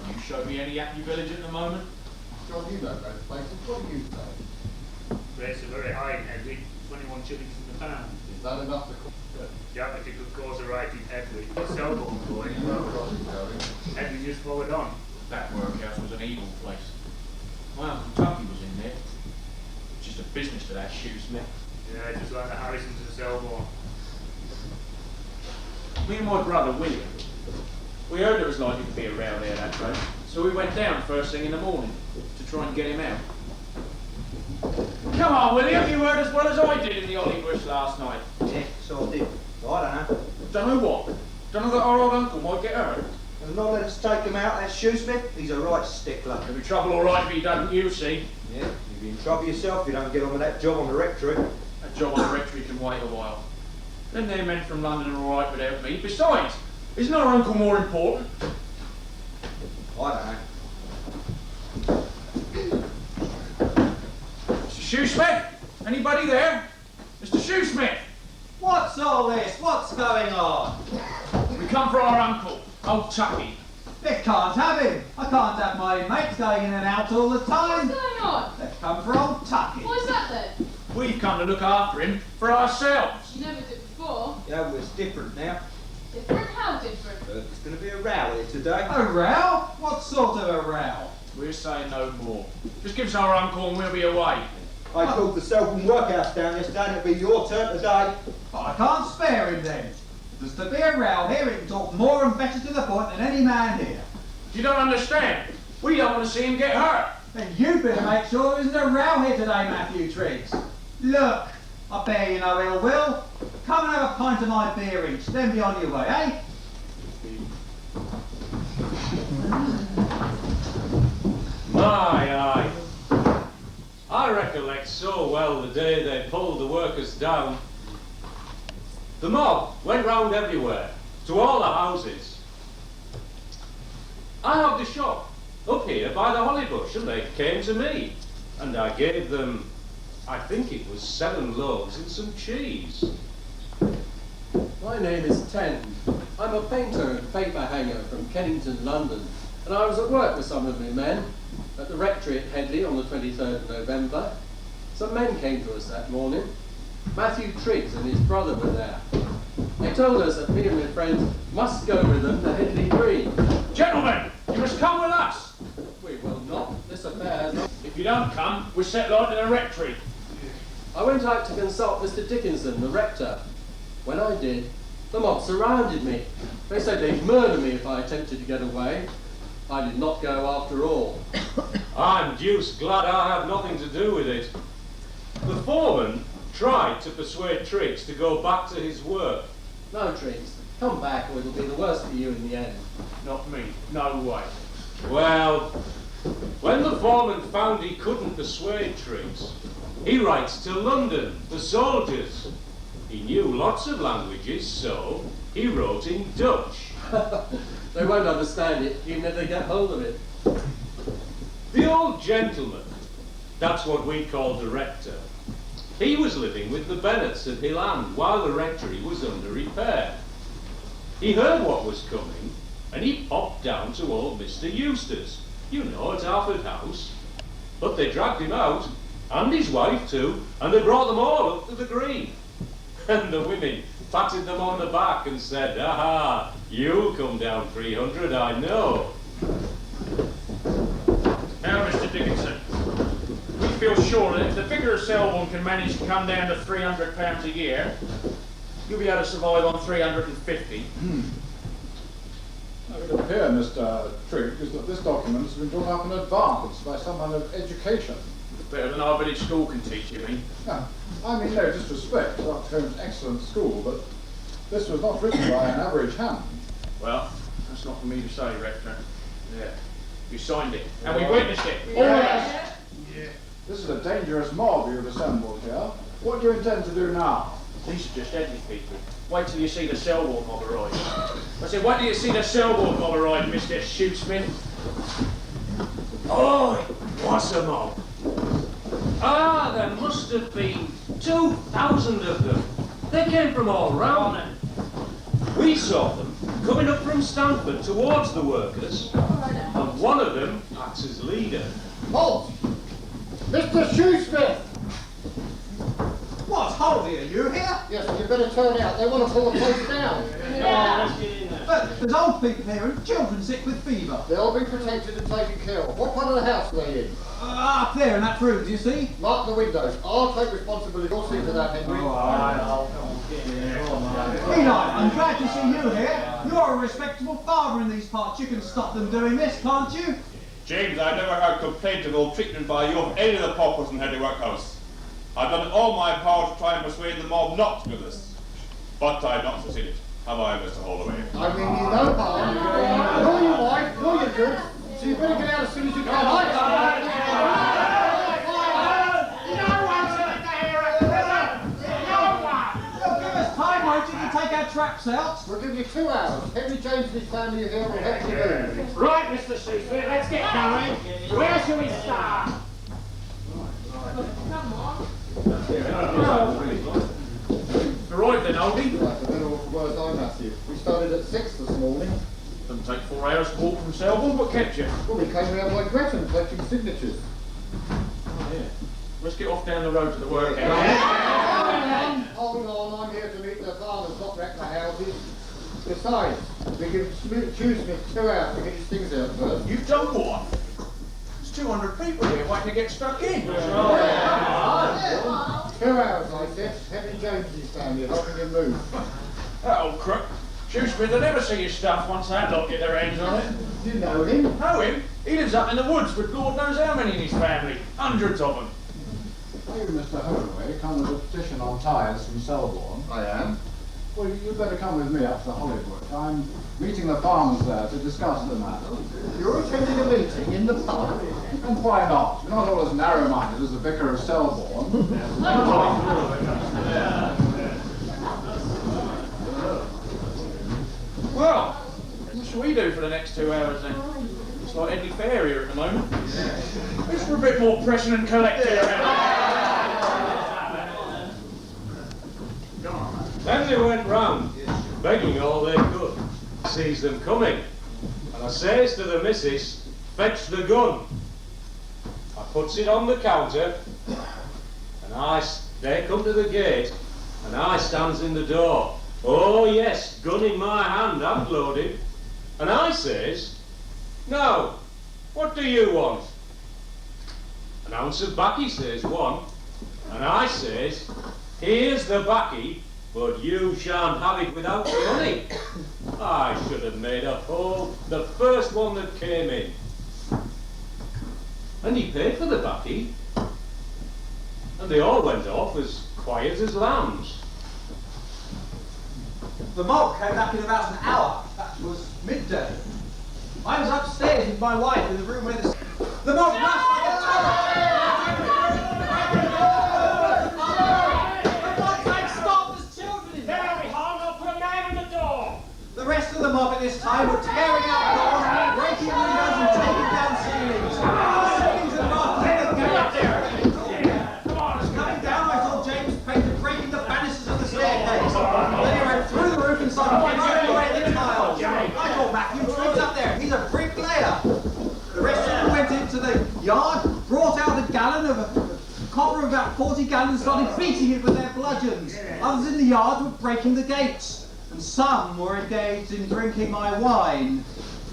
Can you show me any happy village at the moment? John, you know those places. What do you say? Rates are very high in Hedwig, 21 shillings in the pound. Is that enough to cost? Yeah, but it could cause a right in Hedwig. Selborne boy. Hedwig just followed on. That workhouse was an evil place. My Uncle Tucky was in there. Just a business to that shoesmith. Yeah, just like the Harrisons and Selborne. Me and my brother William, we heard there was likely to be a row there that day, so we went down first thing in the morning to try and get him out. Come on, William, you heard as well as I did in the Ollie Bush last night. Yeah, so I did. Well, I don't know. Don't know what? Don't know that our old uncle might get hurt. They'll not let us take him out, that shoesmith. He's a right stickler. There'll be trouble all right if he doesn't, you see. Yeah, you'll be in trouble yourself if you don't get on with that job on the rectory. A job on the rectory can wait a while. Then their men from London are all right without me. Besides, isn't our uncle more important? I don't know. Mr. Shoesmith? Anybody there? Mr. Shoesmith? What's all this? What's going on? We come for our uncle, old Tucky. They can't have him. I can't have my mates going in and out all the time. What's going on? They've come for old Tucky. What's that then? We've come to look after him for ourselves. You never did before. Yeah, well, it's different now. Different? How different? There's going to be a row here today. A row? What sort of a row? We're saying no more. Just give us our uncle and we'll be away. I called the Selborne workhouse down yesterday and it'll be your turn today. I can't spare him then. There's to be a row here, he can talk more and better to the point than any man here. You don't understand. We don't want to see him get hurt. Then you better make sure there isn't a row here today, Matthew Triggs. Look, I bear you no ill will. Come and have a pint of my beer each, then be on your way, eh? My eye. I recollect so well the day they pulled the workers down. The mob went round everywhere, to all the houses. I had the shop up here by the holly bush and they came to me. And I gave them, I think it was 7 loaves and some cheese. My name is Tend. I'm a painter and paper hanger from Kennington, London, and I was at work with some of my men at the rectory at Headley on the 23rd of November. Some men came to us that morning. Matthew Triggs and his brother were there. They told us that me and my friends must go with them to Headley Green. Gentlemen, you must come with us. We will not. This affair has not... If you don't come, we'll set light to the rectory. I went out to consult Mr. Dickinson, the rector. When I did, the mob surrounded me. They said they'd murder me if I attempted to get away. I did not go after all. I'm deuced glad I have nothing to do with it. The foreman tried to persuade Triggs to go back to his work. No, Triggs, come back or it'll be the worse for you in the end. Not me, no way. Well, when the foreman found he couldn't persuade Triggs, he writes to London, the soldiers. He knew lots of languages, so he wrote in Dutch. They won't understand it, even if they get hold of it. The old gentleman, that's what we call the rector, he was living with the Bennets at Hill End while the rectory was under repair. He heard what was coming, and he popped down to old Mr. Eustace, you know, at Harford House. But they dragged him out, and his wife too, and they brought them all up to the green. And the women patted them on the back and said, "Aha, you'll come down 300, I know." Now, Mr. Dickinson, we feel sure that if the vicar of Selborne can manage to come down to £300 a year, you'll be able to survive on 350. It would appear, Mr. Triggs, that this document has been drawn up in advance by someone of education. Better than our village school can teach you, me. No, I mean no disrespect to Oxford's excellent school, but this was not written by an average hand. Well, that's not for me to say, Rector. Yeah, you signed it, and we witnessed it. All of us. Yeah. This is a dangerous mob you've assembled here. What do you intend to do now? These are just Headley people. Wait till you see the Selborne mob arrive. I said, wait till you see the Selborne mob arrive, Mr. Shoesmith. Oh, it was a mob. Ah, there must have been 2,000 of them. They came from all round. We saw them coming up from Stamford towards the workers, and one of them acts as leader. Halt! Mr. Shoesmith! What, Harvey, are you here? Yes, you better turn out. They want to pull the place down. But there's old people here and children sick with fever. They'll be protected and taken care of. What part of the house are they in? Up there in that room, do you see? Mark the windows. I'll take responsibility. You'll see to that, Henry. Eli, I'm glad to see you here. You're a respectable farmer in these parts. You can stop them doing this, can't you? James, I never heard complaint of ill treatment by you of any of the paupers in Headley Workhouse. I've done all my power to try and persuade the mob not to do this. But I've not succeeded. Have I, Mr. Holloway? I mean, you know harm. Nor your wife, nor your goods. So you better get out as soon as you can. chaps out. We'll give you 2 hours. Henry James and his family are here will help you move. Right, Mr. Shoesmith, let's get going. Where shall we start? Come on. Right then, Oldie. Right, the middle of the words I, Matthew. We started at 6 this morning. Doesn't take 4 hours to walk from Selborne. What kept you? Well, we came round by Gretton collecting signatures. Oh, yeah. Let's get off down the road to the workhouse. Hold on, I'm here to meet the farmers, not wreck the houses. Besides, we give Shoesmith 2 hours to get his things out first. You've done what? There's 200 people here waiting to get stuck in. 2 hours, I said. Henry James and his family are helping him move. That old crook. Shoesmith, they'll never see your stuff once that lot get their hands on it. You know him? Know him? He lives up in the woods with Lord knows how many in his family. Hundreds of them. Are you, Mr. Holloway, come with a petition on tyres from Selborne? I am. Well, you'd better come with me up to Hollywood. I'm meeting the farmers there to discuss the matter. You're attending a meeting in the park? And why not? You're not all as narrow-minded as the vicar of Selborne. Well, what shall we do for the next 2 hours then? It's like Edley Fair here at the moment. It's for a bit more pressing and collecting around. Then they went round, begging all they could. I sees them coming, and I says to the missus, fetch the gun. I puts it on the counter, and they come to the gate, and I stands in the door. Oh yes, gun in my hand, I'm loaded. And I says, now, what do you want? An ounce of baccy, says one, and I says, here's the baccy, but you shan't have it without the money. I should have made a hole, the first one that came in. And he paid for the baccy, and they all went off as quiet as lambs. The mob came back in about an hour. That was midday. I was upstairs with my wife in the room where the mob rushed like a stop! There's children in there! There we are, I'll put a man in the door! The rest of the mob at this time were tearing out doors, breaking windows and taking down ceilings. Ceilings and not the gate. Come on, as coming down, I saw James Painter breaking the banisters of the staircase. Then he ran through the roof and started throwing away the tiles. I thought Matthew Triggs up there. He's a bricklayer. The rest of them went into the yard, brought out a gallon of copper, about 40 gallons, started beating it with their bludgeons. Others in the yard were breaking the gates, and some were engaged in drinking my wine.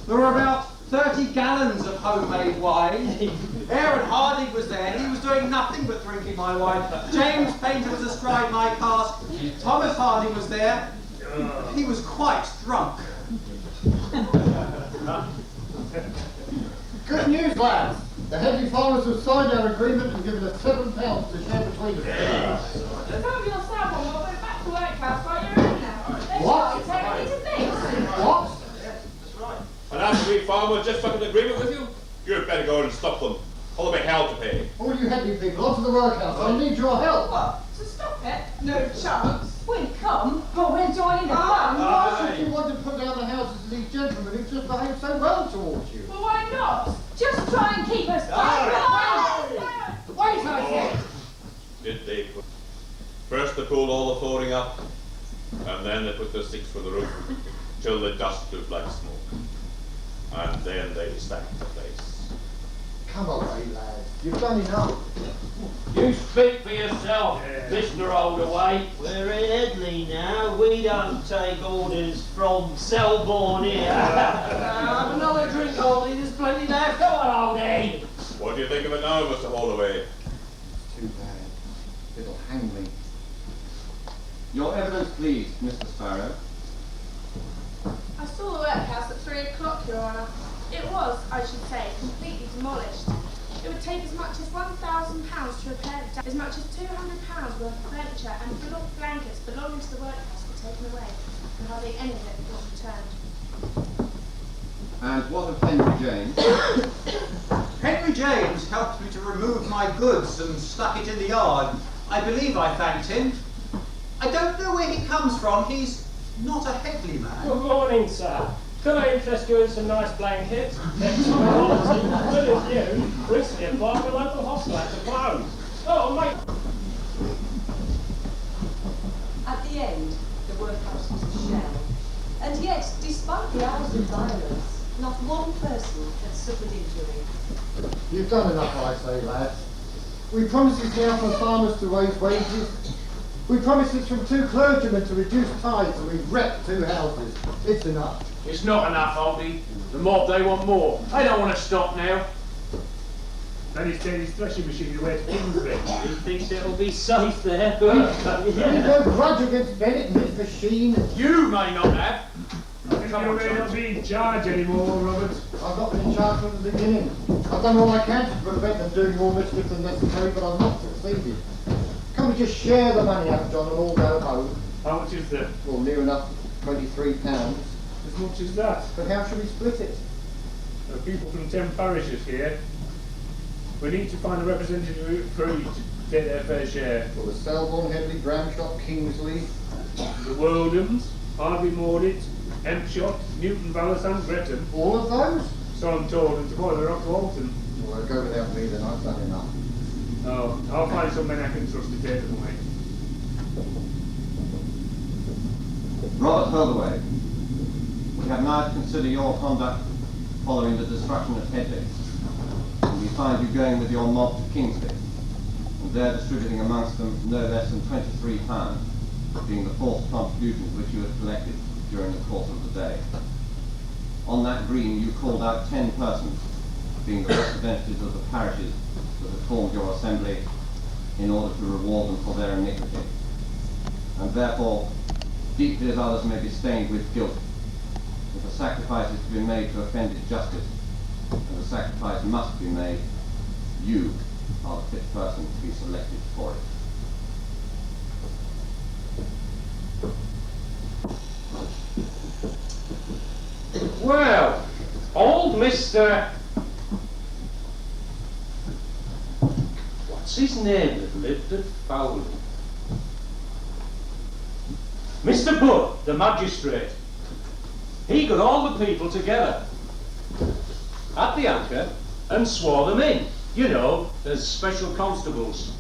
There were about 30 gallons of homemade wine. Aaron Harding was there. He was doing nothing but drinking my wine. James Painter was astride my cask. Thomas Harding was there. He was quite drunk. Good news, lads. The Headley farmers have signed our agreement and given us £7 to share between us. Don't be yourself, we'll go back to workhouse while you're in there. What? Take me to things. What? And as we farmers just struck an agreement with you, you'd better go and stop them. All the hell to pay. All you Headley people, onto the workhouse. I need your help. What? To stop it? No chance. We'll come, but we're joining the fun. Why should you want to put down the houses of these gentlemen who've just behaved so well towards you? Well, why not? Just try and keep us Wait, I said! Did they put... First they pulled all the flooring up, and then they put the sticks for the roof, till the dust looked like smoke. And then they stacked the place. Come away, lads. You've done enough. You speak for yourself, Mr. Holdaway. We're in Headley now. We don't take orders from Selborne here. Have another drink, Holdie. There's plenty left. Come on, Holdie. What do you think of it now, Mr. Holdaway? Too bad. It'll hang me. Your evidence, please, Mr. Sparrow. I saw the workhouse at 3 o'clock, Your Honour. It was, I should say, completely demolished. It would take as much as £1,000 to repair it, as much as £200 worth of furniture and blankets belonging to the workhouse were taken away, and hardly any of it was returned. And what of Henry James? Henry James helped me to remove my goods and stuck it in the yard. I believe I thanked him. I don't know where he comes from. He's not a Headley man. Good morning, sir. Could I interest you in some nice blankets? Excellent quality, good as new, recently applied for local hostel at the close. Oh, mate. At the end, the workhouse was a shell. And yet, despite the hours of violence, not one person had suffered injury. You've done enough, I say, lads. We promised this now from farmers to raise wages. We promised this from 2 clergymen to reduce tithes, and we've wrecked 2 houses. It's enough. It's not enough, Oldie. The mob, they want more. They don't want to stop now. Then he's taking his threshing machine away to Kingsbury. He thinks it'll be safe there. We've no grudge against Bennett and his machine. You may not have. I think you may not be in charge anymore, Robert. I've not been in charge from the beginning. I've done all I can to prevent them doing more mischief than necessary, but I've not succeeded. Can't we just share the money out, John, and all go home? How much is there? Well, near enough £23. As much as that? But how should we split it? There are people from 10 parishes here. We need to find a representative for each to get their fair share. Well, the Selborne, Headley, Bramshot, Kingsley. The Woldhams, Harvey Mordit, Empshot, Newton, Vallis and Gretton. All of those? So I'm told, and tomorrow they're up to Alton. Well, go without me then, I've done enough. Oh, I'll find some men I can trust to take them away. Robert Holdaway, we have now to consider your conduct following the destruction of Headley. And we find you going with your mob to Kingsley, and there distributing amongst them no less than £23, being the forced contributions which you had collected during the course of the day. On that green you called out 10 persons, being the representatives of the parishes that had formed your assembly, in order to reward them for their iniquity. And therefore, deeply as others may be stained with guilt, if a sacrifice is to be made to offended justice, and a sacrifice must be made, you are the fit person to be selected for it. Well, old Mr. What's his name that lived at Fowling? Mr. Budd, the magistrate. He got all the people together at the Anchor and swore them in, you know, as special constables.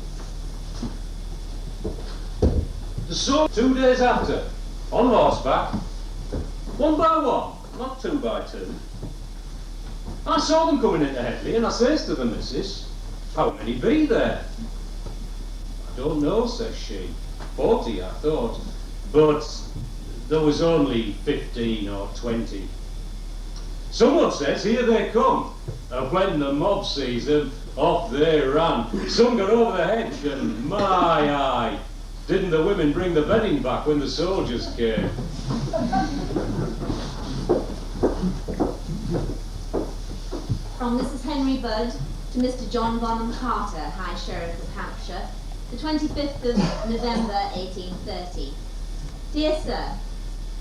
So 2 days after, on horseback, 1 by 1, not 2 by 2. I saw them coming into Headley and I says to the missus, how many be there? I don't know, says she. 40, I thought. But there was only 15 or 20. Someone says, here they come. And when the mob sees them, off they ran. Some got over the hedge and my eye, didn't the women bring the bedding back when the soldiers came? From Mrs. Henry Budd to Mr. John Bonham Carter, High Sheriff of Hampshire, the 25th of November 1830. Dear Sir,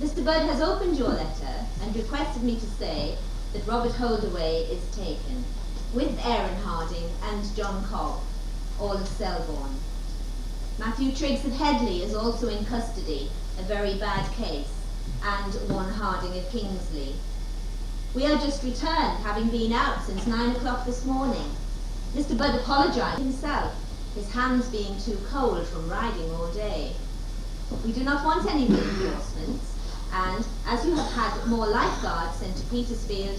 Mr. Budd has opened your letter and requested me to say that Robert Holdaway is taken, with Aaron Harding and John Cobb, all of Selborne. Matthew Triggs of Headley is also in custody, a very bad case, and one Harding of Kingsley. We are just returned, having been out since 9 o'clock this morning. Mr. Budd apologised himself, his hands being too cold from riding all day. We do not want any reinforcements, and as you have had more lifeguards sent to Petersfield,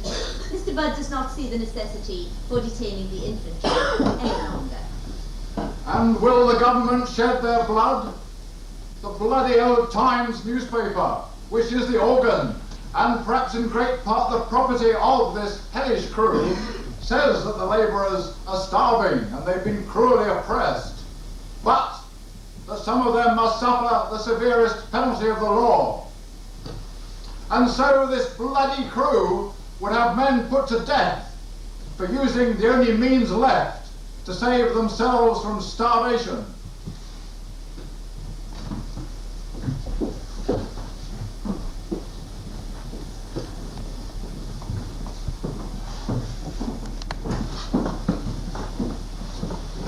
Mr. Budd does not see the necessity for detaining the infantry any longer. And will the government shed their blood? The bloody old Times newspaper, which is the organ, and perhaps in great part the property of this hellish crew, says that the labourers are starving and they've been cruelly oppressed, but that some of them must suffer the severest penalty of the law. And so this bloody crew would have men put to death for using the only means left to save themselves from starvation.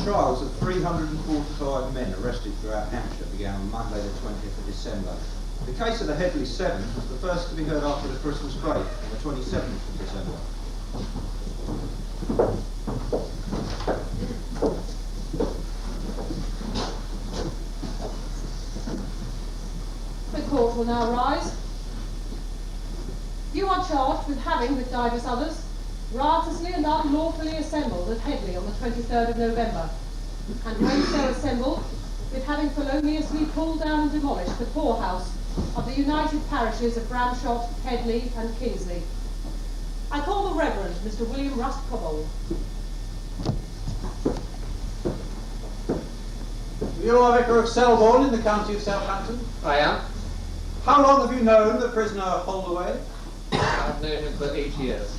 Trials of 345 men arrested throughout Hampshire began on Monday the 20th of December. The case of the Headley Seven was the first to be heard after the Christmas break on the 27th of December. The court will now rise. You are charged with having, with divers others, riotously and unlawfully assembled at Headley on the 23rd of November, and when so assembled, with having feloniously pulled down and demolished the poorhouse of the united parishes of Bramshott, Headley and Kingsley. I call the Reverend Mr. William Rust Cobbold. You are Vicar of Selborne in the county of Southampton? I am. How long have you known the prisoner Holdaway? I've known him for 8 years.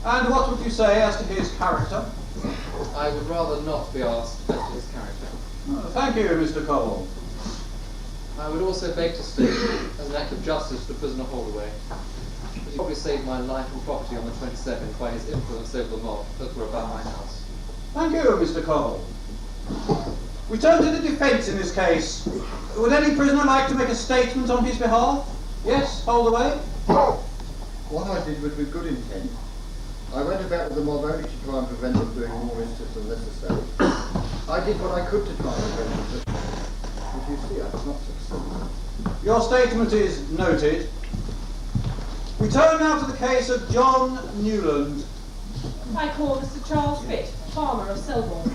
And what would you say as to his character? I would rather not be asked as to his character. Thank you, Mr. Cole. I would also beg to state, as an act of justice to prisoner Holdaway, that he probably saved my life and property on the 27th by his influence over the mob that were about my house. Thank you, Mr. Cole. We turn to the defence in this case. Would any prisoner like to make a statement on his behalf? Yes, Holdaway? What I did was with good intent. I went about with the mob only to try and prevent them doing more mischief than necessary. I did what I could to try and prevent them, but you see, I did not succeed. Your statement is noted. We turn now to the case of John Newland. I call Mr. Charles Fitt, farmer of Selborne.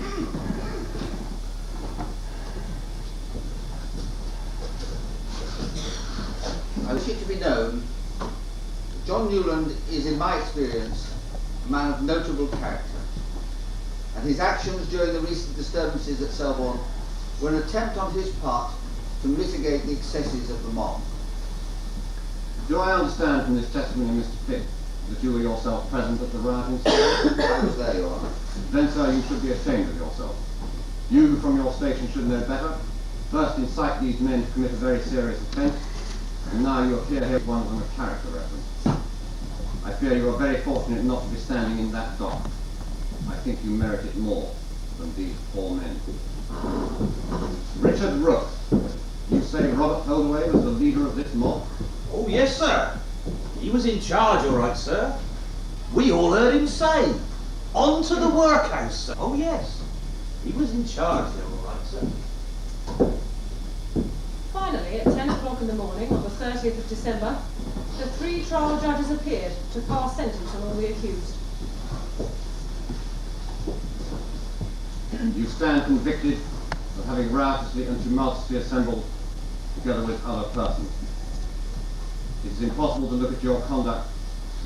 I wish it to be known, John Newland is, in my experience, a man of notable character, and his actions during the recent disturbances at Selborne were an attempt on his part to mitigate the excesses of the mob. Do I understand from this testimony, Mr. Pitt, that you were yourself present at the rioting? I was there, Your Honour. Then, sir, you should be ashamed of yourself. You, from your station, should know better. First, incite these men to commit a very serious offence, and now you appear here with one of them a character reference. I fear you are very fortunate not to be standing in that dock. I think you merit it more than these poor men. Richard Rook, you say Robert Holdaway was the leader of this mob? Oh, yes, sir. He was in charge, all right, sir. We all heard him say, "On to the workhouse, sir." Oh, yes. He was in charge there, all right, sir. Finally, at 10 o'clock in the morning on the 30th of December, the 3 trial judges appeared to pass sentence on all the accused. You stand convicted of having riotously and tumultuously assembled together with other persons. It is impossible to look at your conduct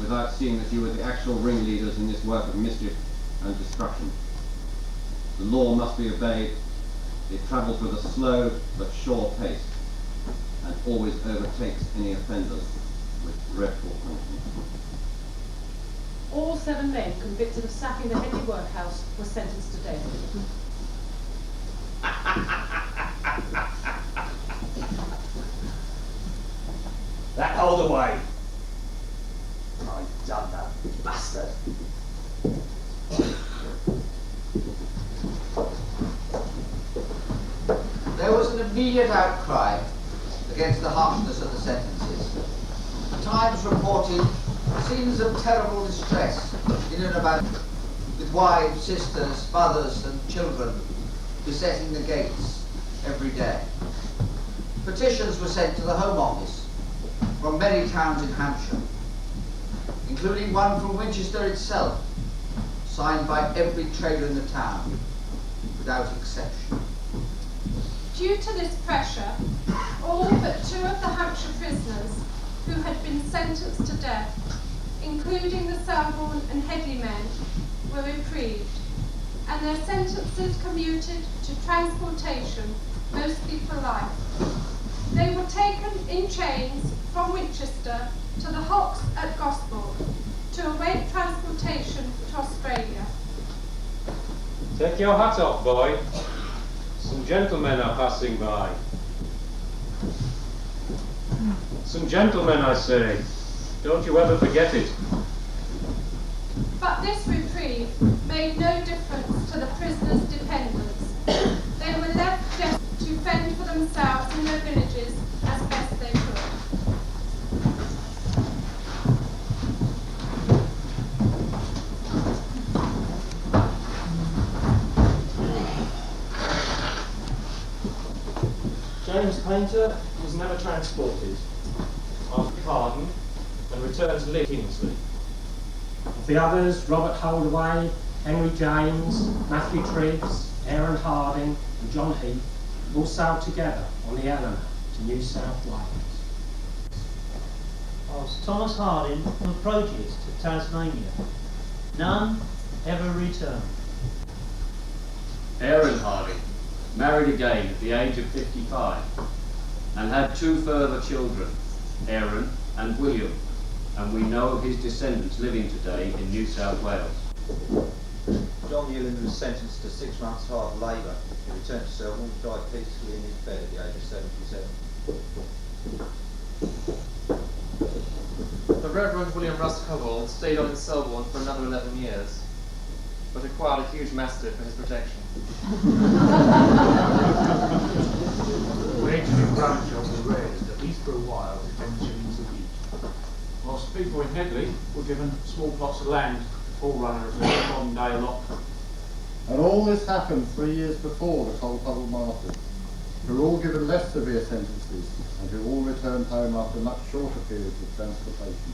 without seeing that you were the actual ringleaders in this work of mischief and destruction. The law must be obeyed. It travels with a slow but sure pace and always overtakes any offenders with dreadful punishment. All 7 men convicted of sacking the Headley workhouse were sentenced to death. That Holdaway. I've done that bastard. There was an immediate outcry against the harshness of the sentences. The Times reported scenes of terrible distress in and about, with wives, sisters, mothers and children besetting the gates every day. Petitions were sent to the Home Office from many towns in Hampshire, including one from Winchester itself, signed by every trader in the town, without exception. Due to this pressure, all but 2 of the Hampshire prisoners who had been sentenced to death, including the Selborne and Headley men, were reprieved, and their sentences commuted to transportation, mostly for life. They were taken in chains from Winchester to the Hocks at Gosport to await transportation to Australia. Take your hat off, boy. Some gentlemen are passing by. Some gentlemen, I say. Don't you ever forget it. But this reprieve made no difference to the prisoners' dependents. They were left just to fend for themselves in their villages as best they could. James Painter was never transported. After pardon and returned to live Kingsley. Of the others, Robert Holdaway, Henry James, Matthew Triggs, Aaron Harding and John Heath all sailed together on the Eleanor to New South Wales. Whilst Thomas Harding approached to Tasmania, none ever returned. Aaron Harding married again at the age of 55 and had 2 further children, Aaron and William, and we know of his descendants living today in New South Wales. John Newland was sentenced to 6 months hard labour. He returned to Selborne and died peacefully in his bed at the age of 77. The Reverend William Russ Cobbold stayed on in Selborne for another 11 years, but acquired a huge mastiff for his protection. Wages in ground jobs were raised, at least for a while, to 10 shillings a week. Whilst people in Headley were given small plots of land, forerunner of the modern day allotment. And all this happened 3 years before the Coal-Puddle martyrs, who were all given less severe sentences and who all returned home after much shorter periods of transportation.